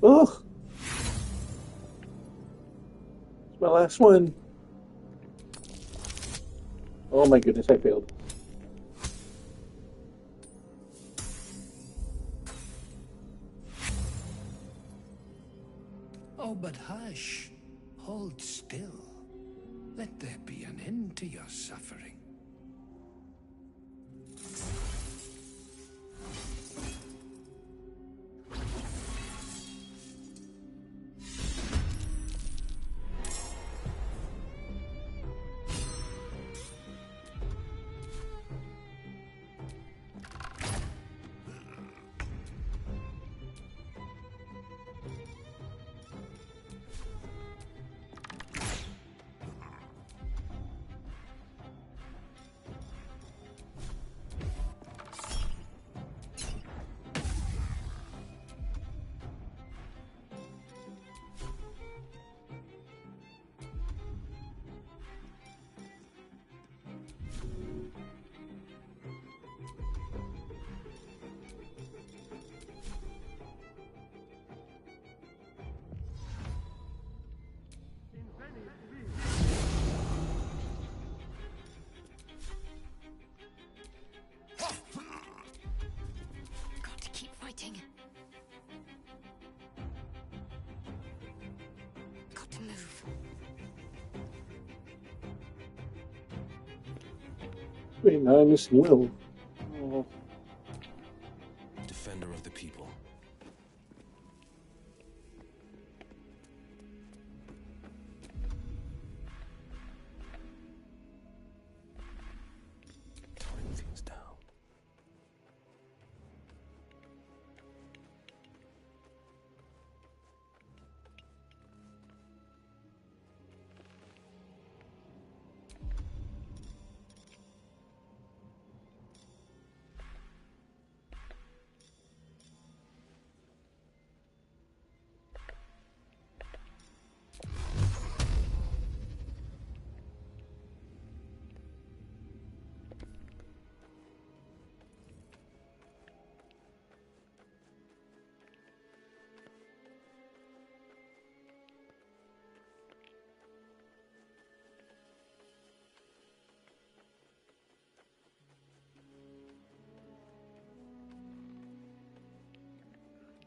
S1: Ugh. It's my last one. Oh my goodness, I failed.
S15: Oh, but hush. Hold still. Let there be an end to your suffering.
S3: Got to keep fighting. Got to move.
S1: Wait, now I'm missing Will. Oh.
S2: Defender of the people. Tying things down.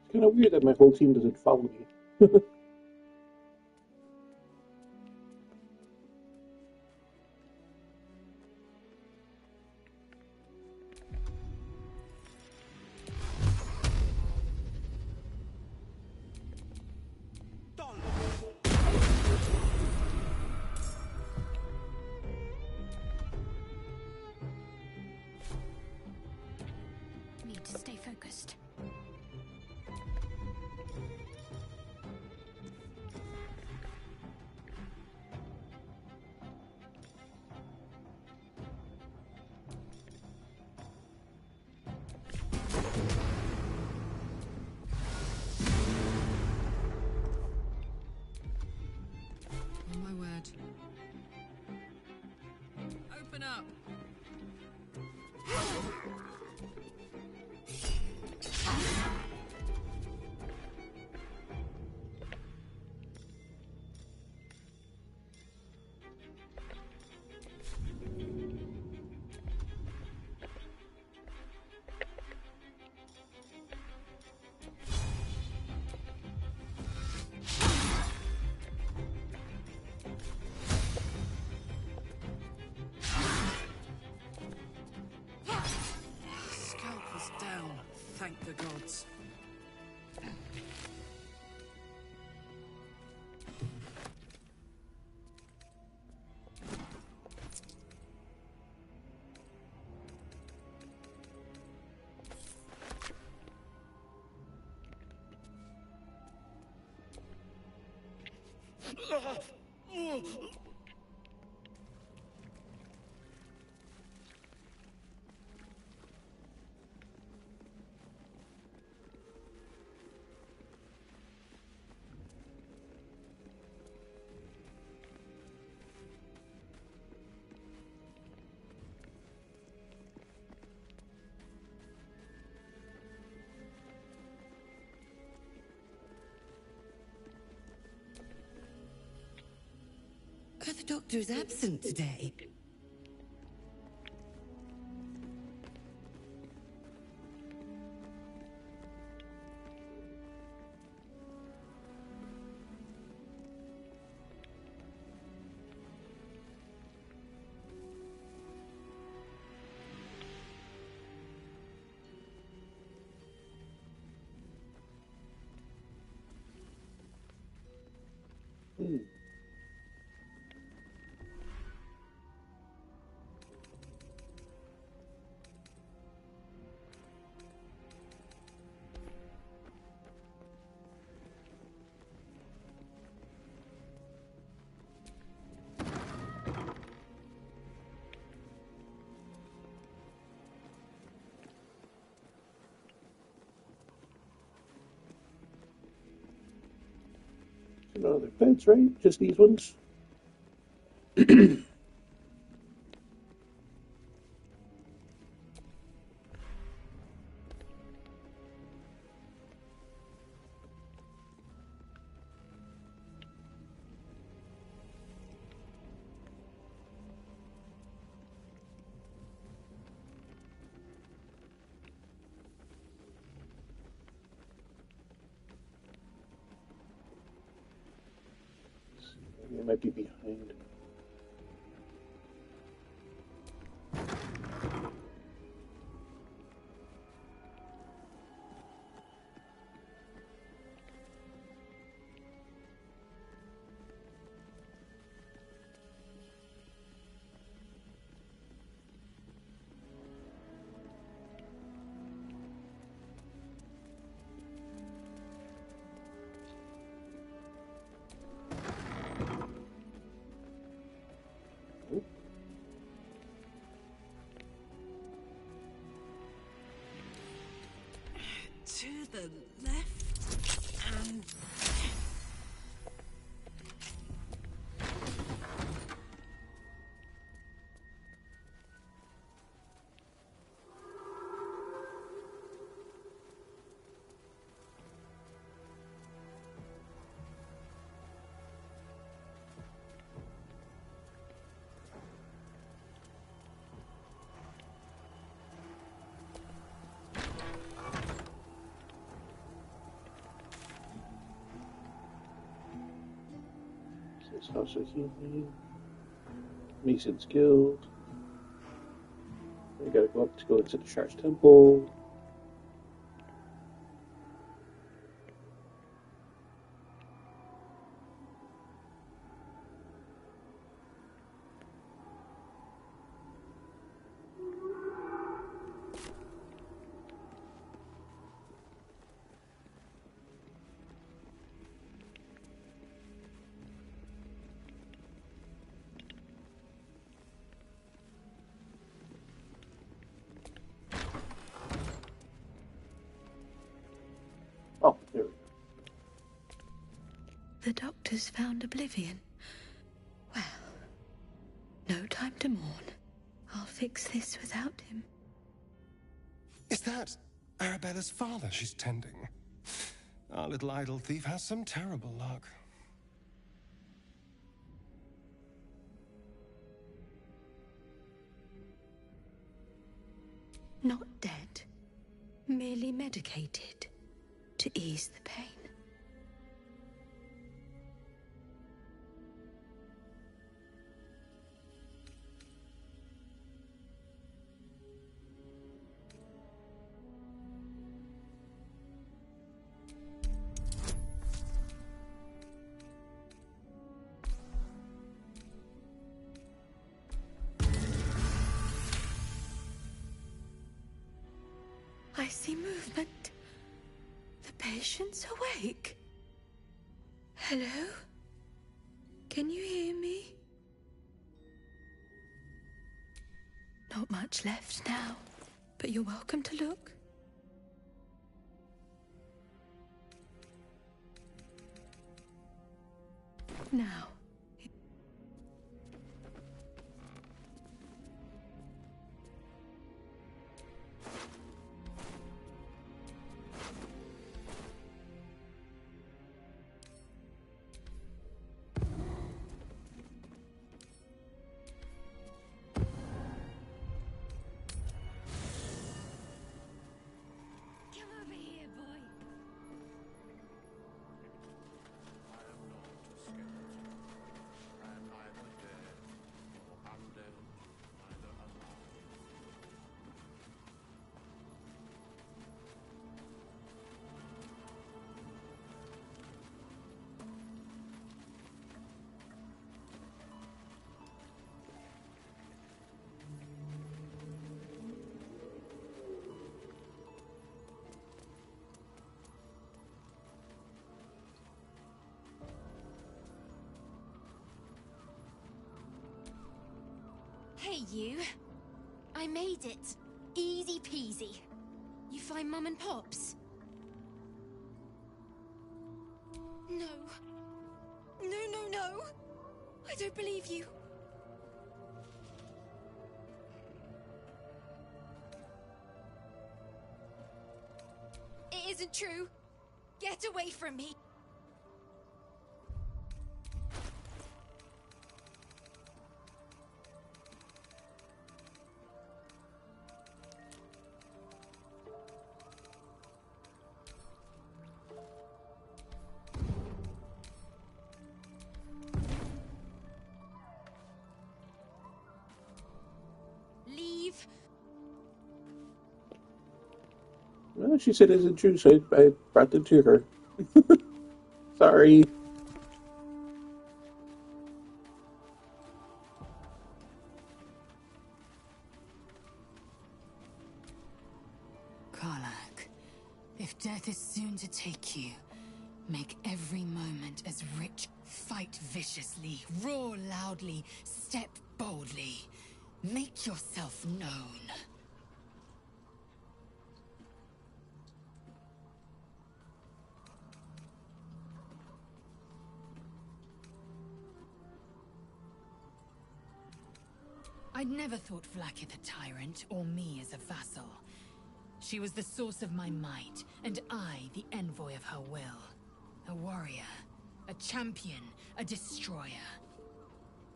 S1: It's kind of weird that my whole team doesn't follow me.
S3: Need to stay focused.
S11: Oh my word. Open up. Scout was down. Thank the gods.
S7: Are the doctors absent today?
S1: No other beds, right? Just these ones? Maybe it might be behind.
S11: To the left and...
S1: This house of healing. Mason's Guild. We gotta go up to go into the Shar Temple. Oh, there we go.
S16: The doctor's found Oblivion. Well, no time to mourn. I'll fix this without him.
S4: Is that Arabella's father she's tending? Our little idol thief has some terrible luck.
S16: Not dead, merely medicated to ease the pain. I see movement. The patient's awake. Hello? Can you hear me? Not much left now, but you're welcome to look. Now.
S9: Hey, you. I made it. Easy peasy. You find Mum and Pops? No. No. I don't believe you. It isn't true. Get away from me. Leave.
S1: Well, she said it isn't true, so I brought them to her. Sorry.
S6: Karlach, if death is soon to take you, make every moment as rich. Fight viciously, roar loudly, step boldly. Make yourself known. I'd never thought Vlaakith a tyrant, or me as a vassal. She was the source of my might, and I the envoy of her will. A warrior, a champion, a destroyer.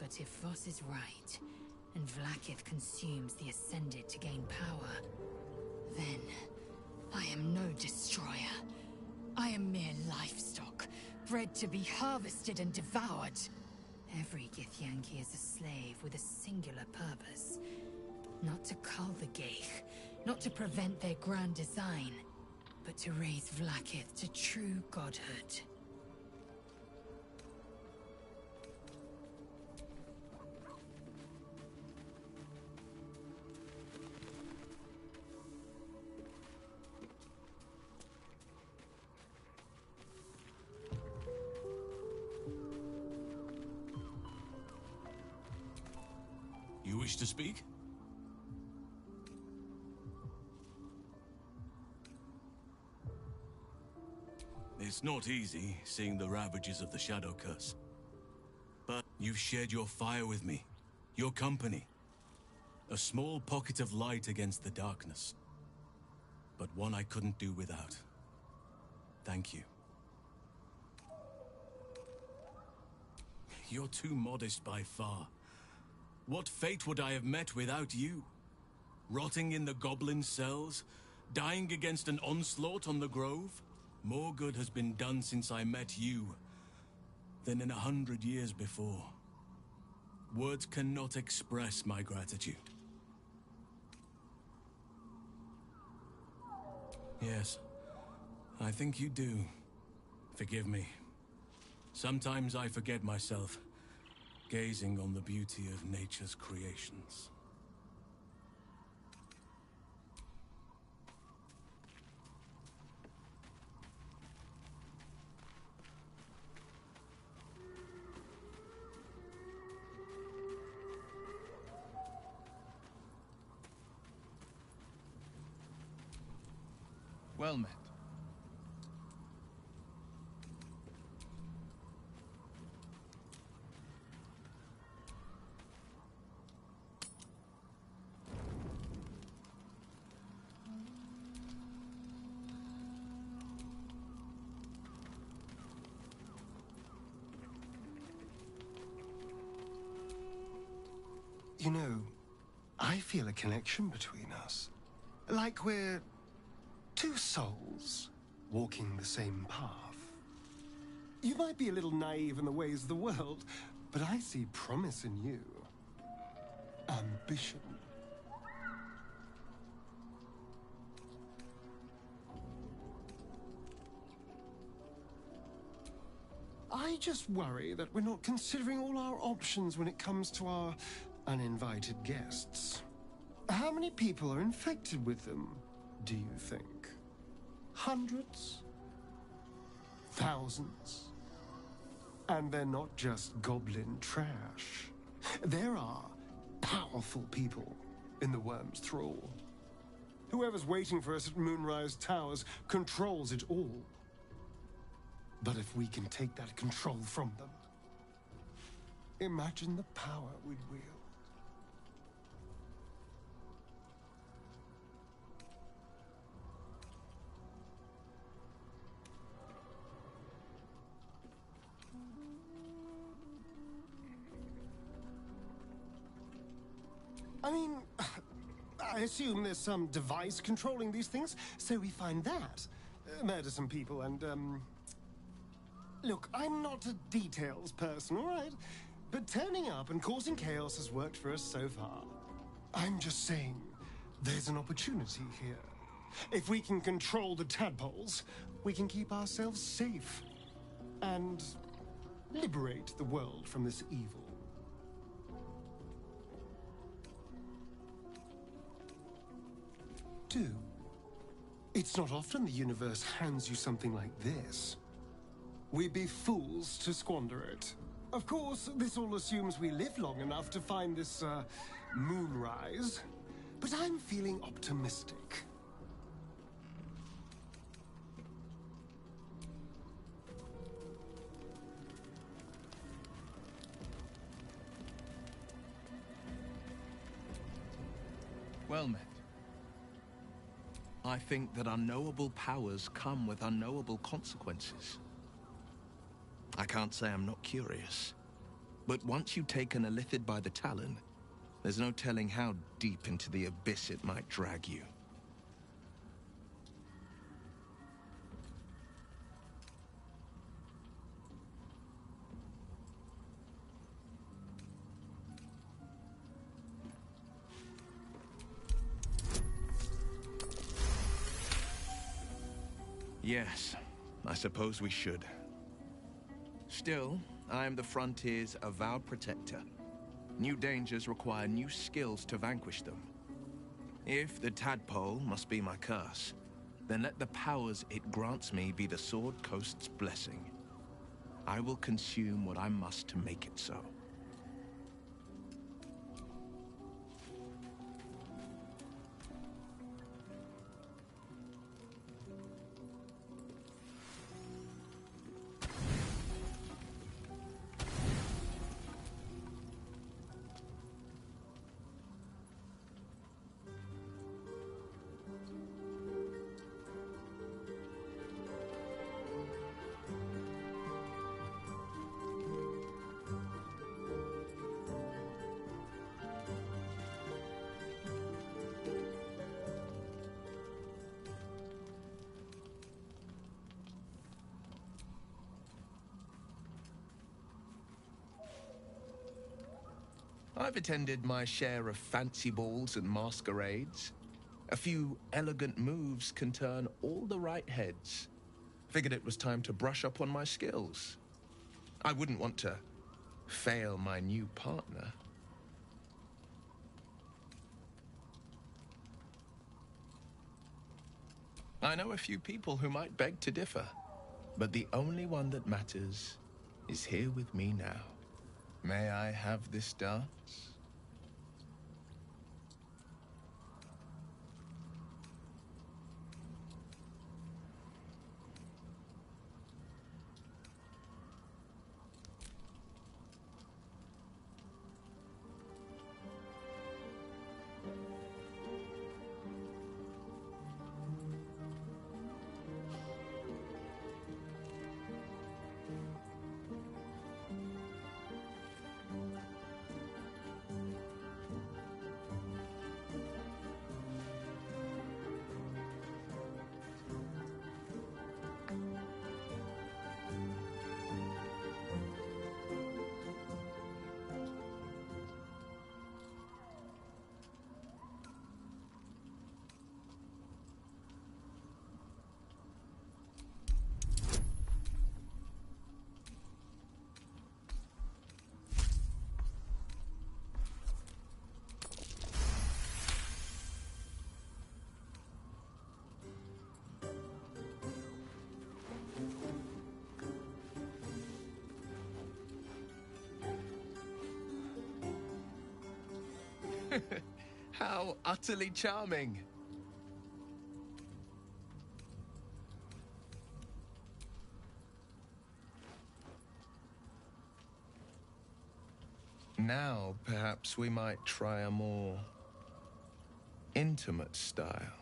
S6: But if Voss is right, and Vlaakith consumes the Ascended to gain power, then I am no destroyer. I am mere livestock, bred to be harvested and devoured. Every Githyanki is a slave with a singular purpose. Not to cull the Geich, not to prevent their grand design, but to raise Vlaakith to true godhood.
S17: You wish to speak? It's not easy, seeing the ravages of the Shadow Curse. But you've shared your fire with me, your company. A small pocket of light against the darkness. But one I couldn't do without. Thank you. You're too modest by far. What fate would I have met without you? Rotting in the goblin cells? Dying against an onslaught on the grove? More good has been done since I met you than in 100 years before. Words cannot express my gratitude. Yes, I think you do. Forgive me. Sometimes I forget myself, gazing on the beauty of nature's creations.
S10: Well met.
S4: You know, I feel a connection between us. Like we're two souls walking the same path. You might be a little naive in the ways of the world, but I see promise in you. Ambition. I just worry that we're not considering all our options when it comes to our uninvited guests. How many people are infected with them, do you think? Hundreds? Thousands? And they're not just goblin trash. There are powerful people in the Worm's thrall. Whoever's waiting for us at Moonrise Towers controls it all. But if we can take that control from them, Imagine the power we'd wield. I mean, I assume there's some device controlling these things, so we find that. Murder some people and, Look, I'm not a details person, all right? But turning up and causing chaos has worked for us so far. I'm just saying, there's an opportunity here. If we can control the tadpoles, we can keep ourselves safe. And liberate the world from this evil. 2. It's not often the universe hands you something like this. We'd be fools to squander it. Of course, this all assumes we live long enough to find this, moonrise. But I'm feeling optimistic.
S10: Well met. I think that unknowable powers come with unknowable consequences. I can't say I'm not curious, but once you've taken a lithid by the talon, there's no telling how deep into the abyss it might drag you. Yes, I suppose we should. Still, I am the Frontier's avowed protector. New dangers require new skills to vanquish them. If the tadpole must be my curse, then let the powers it grants me be the Sword Coast's blessing. I will consume what I must to make it so. I've attended my share of fancy balls and masquerades. A few elegant moves can turn all the right heads. Figured it was time to brush up on my skills. I wouldn't want to fail my new partner. I know a few people who might beg to differ, but the only one that matters is here with me now. May I have this dance? How utterly charming. Now, perhaps we might try a more intimate style.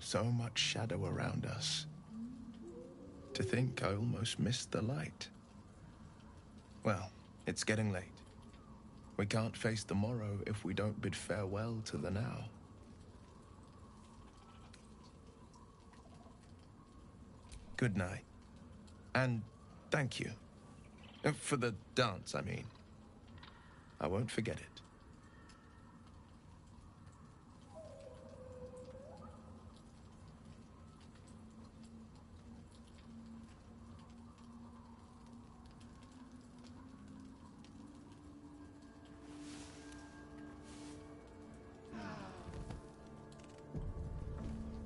S10: So much shadow around us. To think I almost missed the light. Well, it's getting late. We can't face the morrow if we don't bid farewell to the now. Good night. And thank you. For the dance, I mean. I won't forget it.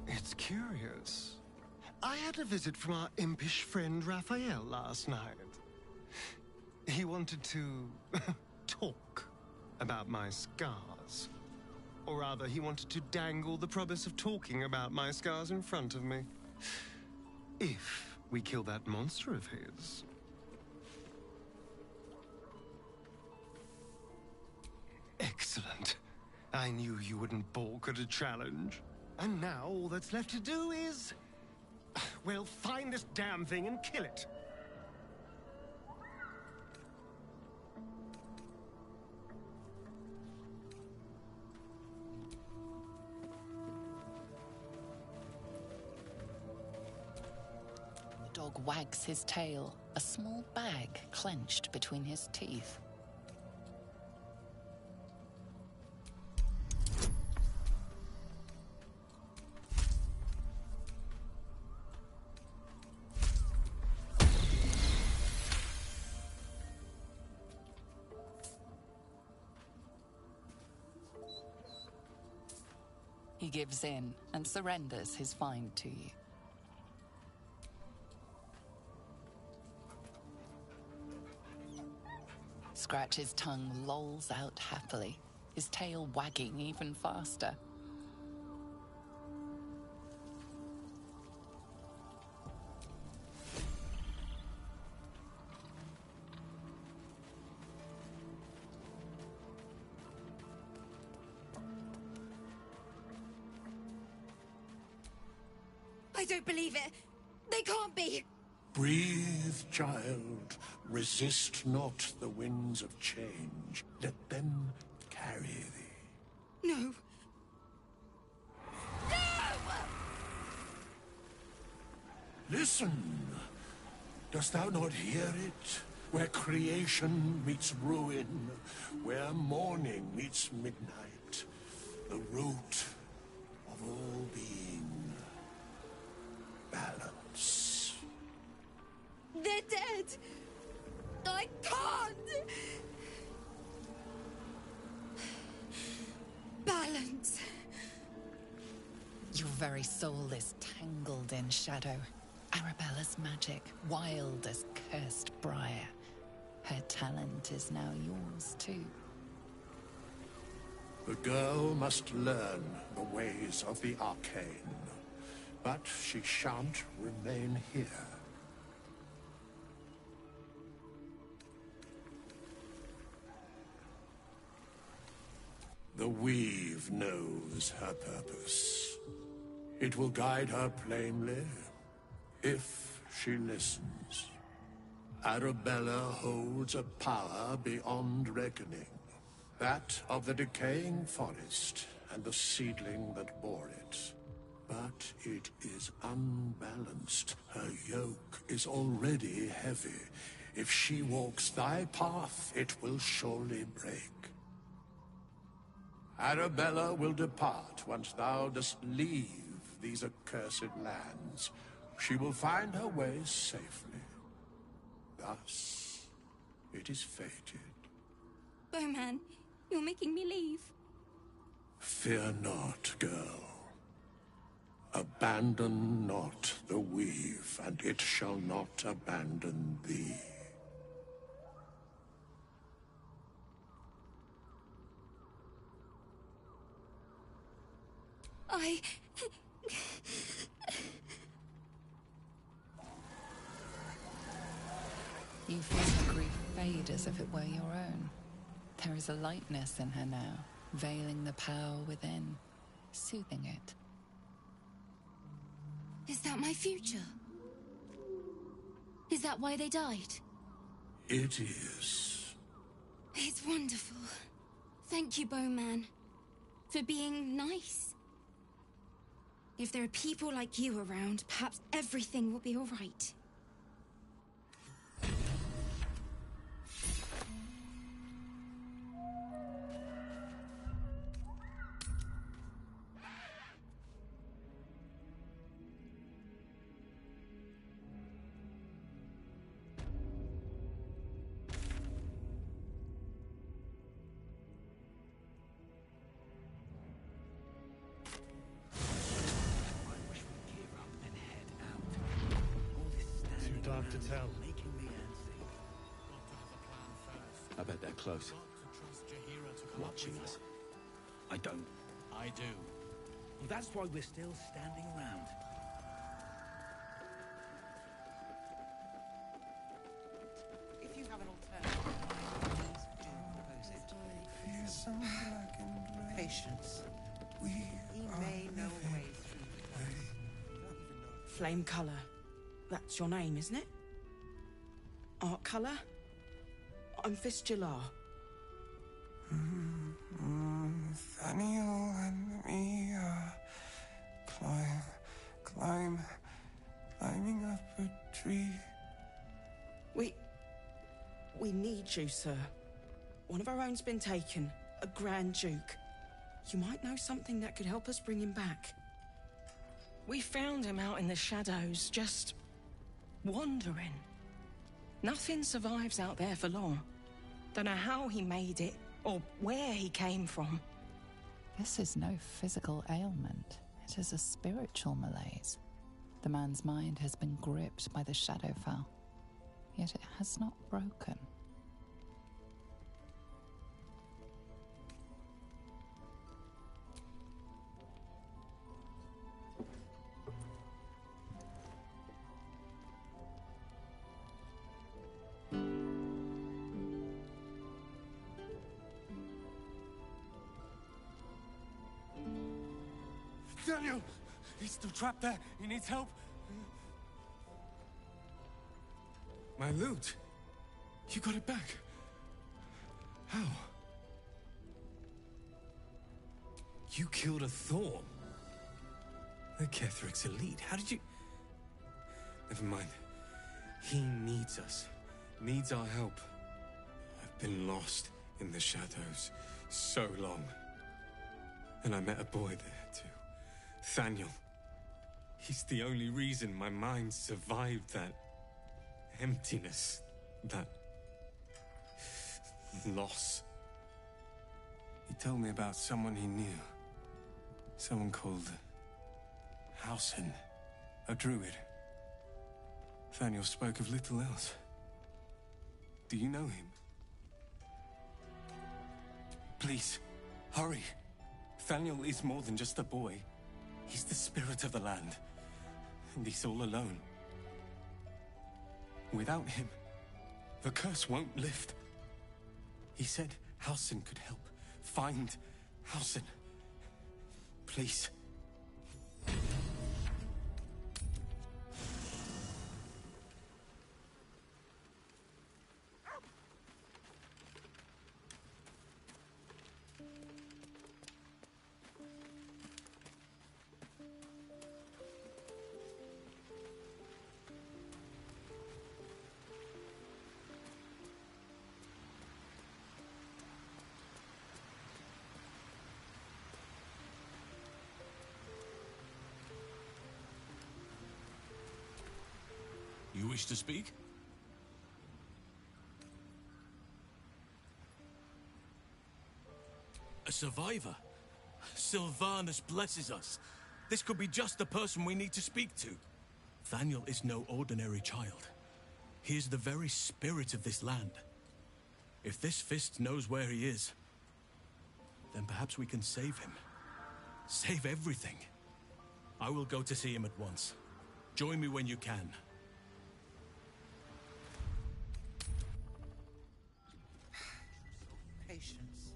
S4: It's curious. I had a visit from our impish friend Raphael last night. He wanted to talk about my scars. Or rather, he wanted to dangle the promise of talking about my scars in front of me. If we kill that monster of his. Excellent. I knew you wouldn't balk at a challenge. And now all that's left to do is... well, find this damn thing and kill it.
S13: The dog wags his tail, a small bag clenched between his teeth. He gives in and surrenders his find to you. Scratch's tongue lolls out happily, his tail wagging even faster.
S7: I don't believe it. They can't be.
S15: Breathe, child. Resist not the winds of change. Let them carry thee.
S7: No.
S15: Listen. Dost thou not hear it? Where creation meets ruin, where morning meets midnight, the root of all being. Balance.
S7: They're dead. I can't. Balance.
S13: Your very soul is tangled in shadow. Arabella's magic, wild as cursed briar. Her talent is now yours, too.
S15: The girl must learn the ways of the arcane, but she shan't remain here. The weave knows her purpose. It will guide her plainly, if she listens. Arabella holds a power beyond reckoning. That of the decaying forest and the seedling that bore it. But it is unbalanced. Her yoke is already heavy. If she walks thy path, it will surely break. Arabella will depart once thou dost leave these accursed lands. She will find her way safely. Thus, it is fated.
S9: Bowman, you're making me leave.
S15: Fear not, girl. Abandon not the weave, and it shall not abandon thee.
S13: You feel her grief fade as if it were your own. There is a lightness in her now, veiling the power within, soothing it.
S9: Is that my future? Is that why they died?
S15: It is.
S9: It's wonderful. Thank you, Bowman, for being nice. If there are people like you around, perhaps everything will be all right.
S18: To tell.
S2: I bet they're close. Watching us. I don't.
S18: I do.
S19: Well, that's why we're still standing around. If you have an alternative, please do propose it. Patience. He may know a way through.
S7: Flame color. That's your name, isn't it? Art color? I'm Fistula.
S4: Nathaniel and me climbing up a tree.
S7: We need you, sir. One of our own's been taken, a Grand Duke. You might know something that could help us bring him back.
S20: We found him out in the shadows, just wandering. Nothing survives out there for long. Don't know how he made it, or where he came from.
S13: This is no physical ailment. It is a spiritual malaise. The man's mind has been gripped by the Shadowfell, yet it has not broken.
S17: Daniel! He's still trapped there. He needs help. My loot? You got it back? How? You killed a Thorn? The Kethric's elite. How did you... Never mind. He needs us. Needs our help. I've been lost in the shadows so long. And I met a boy there, too. Thaniel. He's the only reason my mind survived that emptiness, that loss. He told me about someone he knew. Someone called Halsin, a druid. Thaniel spoke of little else. Do you know him? Please, hurry. Thaniel is more than just a boy. He's the spirit of the land. And he's all alone. Without him, the curse won't lift. He said Halsin could help. Find Halsin. Please. wish to speak? A survivor? Sylvanus blesses us. This could be just the person we need to speak to. Thaniel is no ordinary child. He is the very spirit of this land. If this fist knows where he is, then perhaps we can save him. Save everything. I will go to see him at once. Join me when you can.
S19: Patience.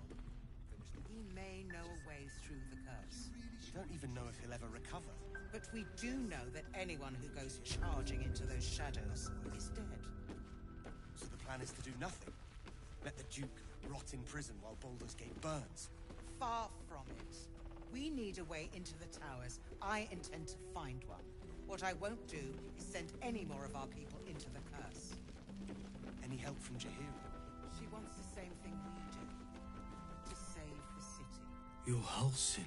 S19: He may know a way through the curse. We don't even know if he'll ever recover. But we do know that anyone who goes charging into those shadows is dead. So the plan is to do nothing? Let the Duke rot in prison while Baldur's Gate burns? Far from it. We need a way into the towers. I intend to find one. What I won't do is send any more of our people into the curse. Any help from Jaheira? She wants the same thing we do. To save the city.
S2: You're Halsin.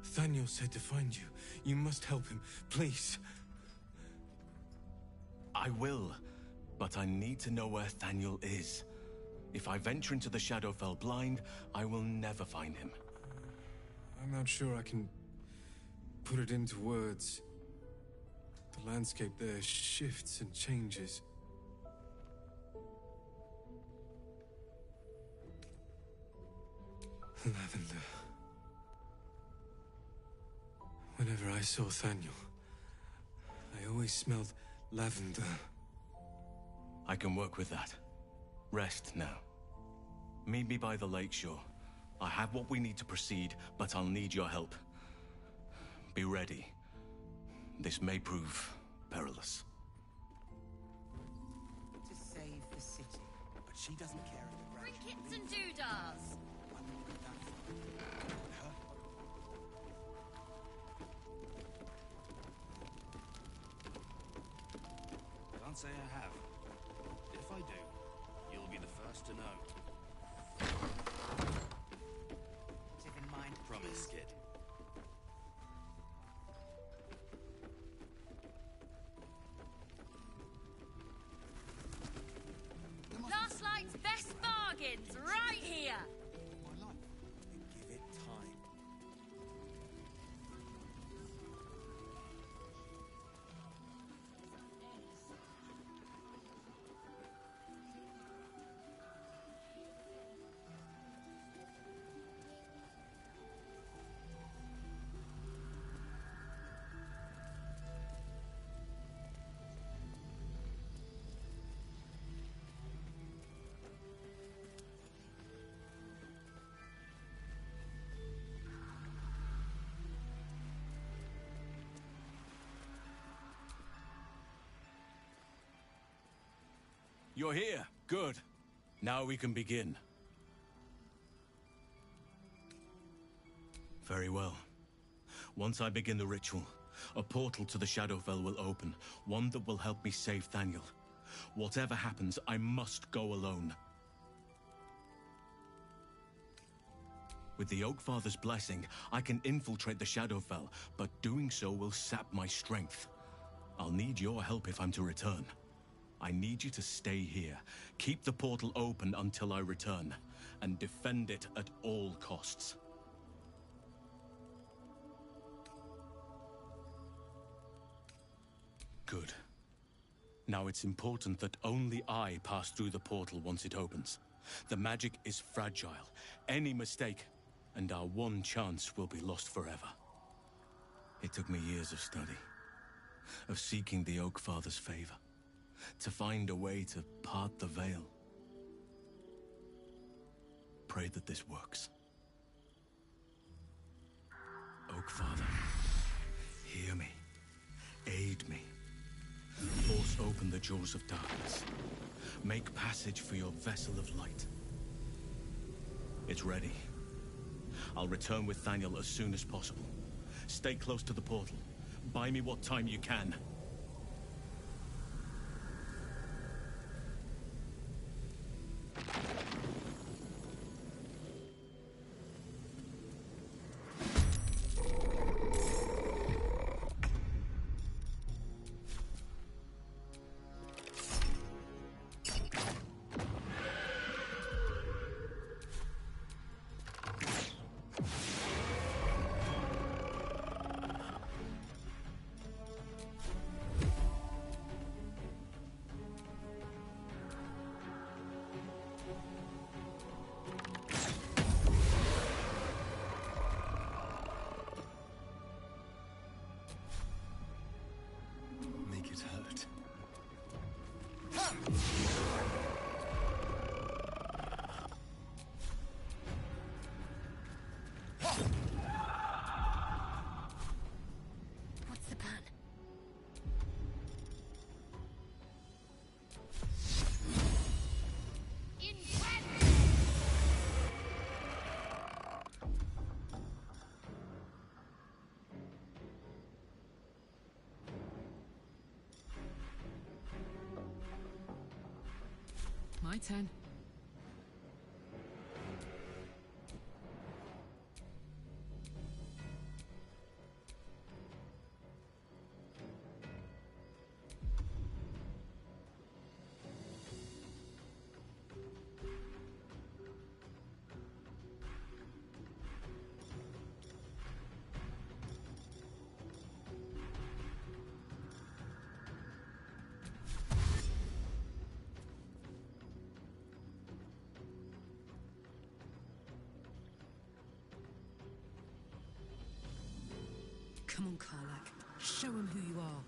S2: Thaniel said to find you. You must help him, please.
S17: I will, but I need to know where Thaniel is. If I venture into the Shadowfell blind, I will never find him.
S2: I'm not sure I can put it into words. The landscape there shifts and changes. Lavender. Whenever I saw Thaniel, I always smelled lavender.
S17: I can work with that. Rest now. Meet me by the lakeshore. I have what we need to proceed, but I'll need your help. Be ready. This may prove perilous.
S19: To save the city. But she doesn't care if the ground...
S5: Trinkets and doodahs.
S21: Can't say I have. If I do, you'll be the first to know.
S19: Keep in mind,
S21: Promise,
S19: please.
S21: kid.
S5: Last night's best bargains, right here!
S19: Give it time.
S17: You're here. Good. Now we can begin. Very well. Once I begin the ritual, a portal to the Shadowfell will open, one that will help me save Thaniel. Whatever happens, I must go alone. With the Oakfather's blessing, I can infiltrate the Shadowfell, but doing so will sap my strength. I'll need your help if I'm to return. I need you to stay here, keep the portal open until I return, and defend it at all costs. Good. Now it's important that only I pass through the portal once it opens. The magic is fragile. Any mistake, and our one chance will be lost forever. It took me years of study, of seeking the Oakfather's favor, to find a way to part the veil. Pray that this works. Oakfather, hear me. Aid me. Force open the jaws of darkness. Make passage for your vessel of light. It's ready. I'll return with Thaniel as soon as possible. Stay close to the portal. Buy me what time you can.
S11: My turn.
S8: Come on, Karlach. Show him who you are.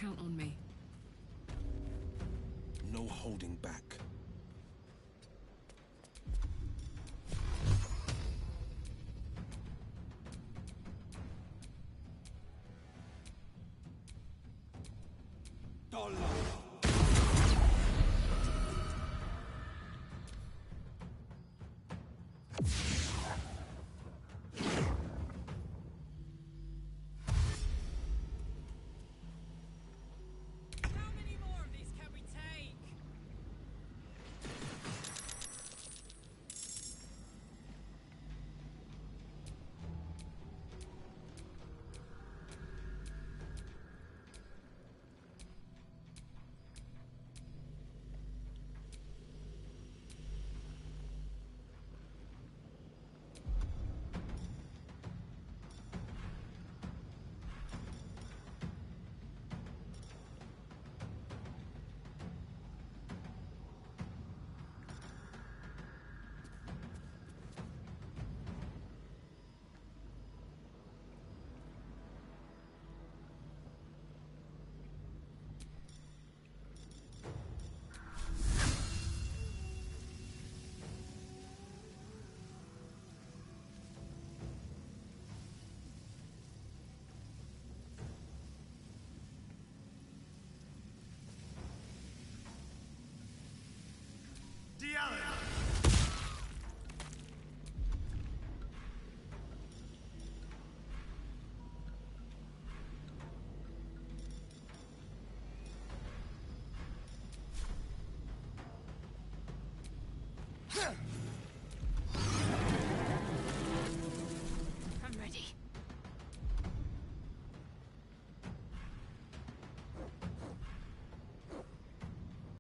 S11: Count on me.
S10: No holding back.
S15: Dollar.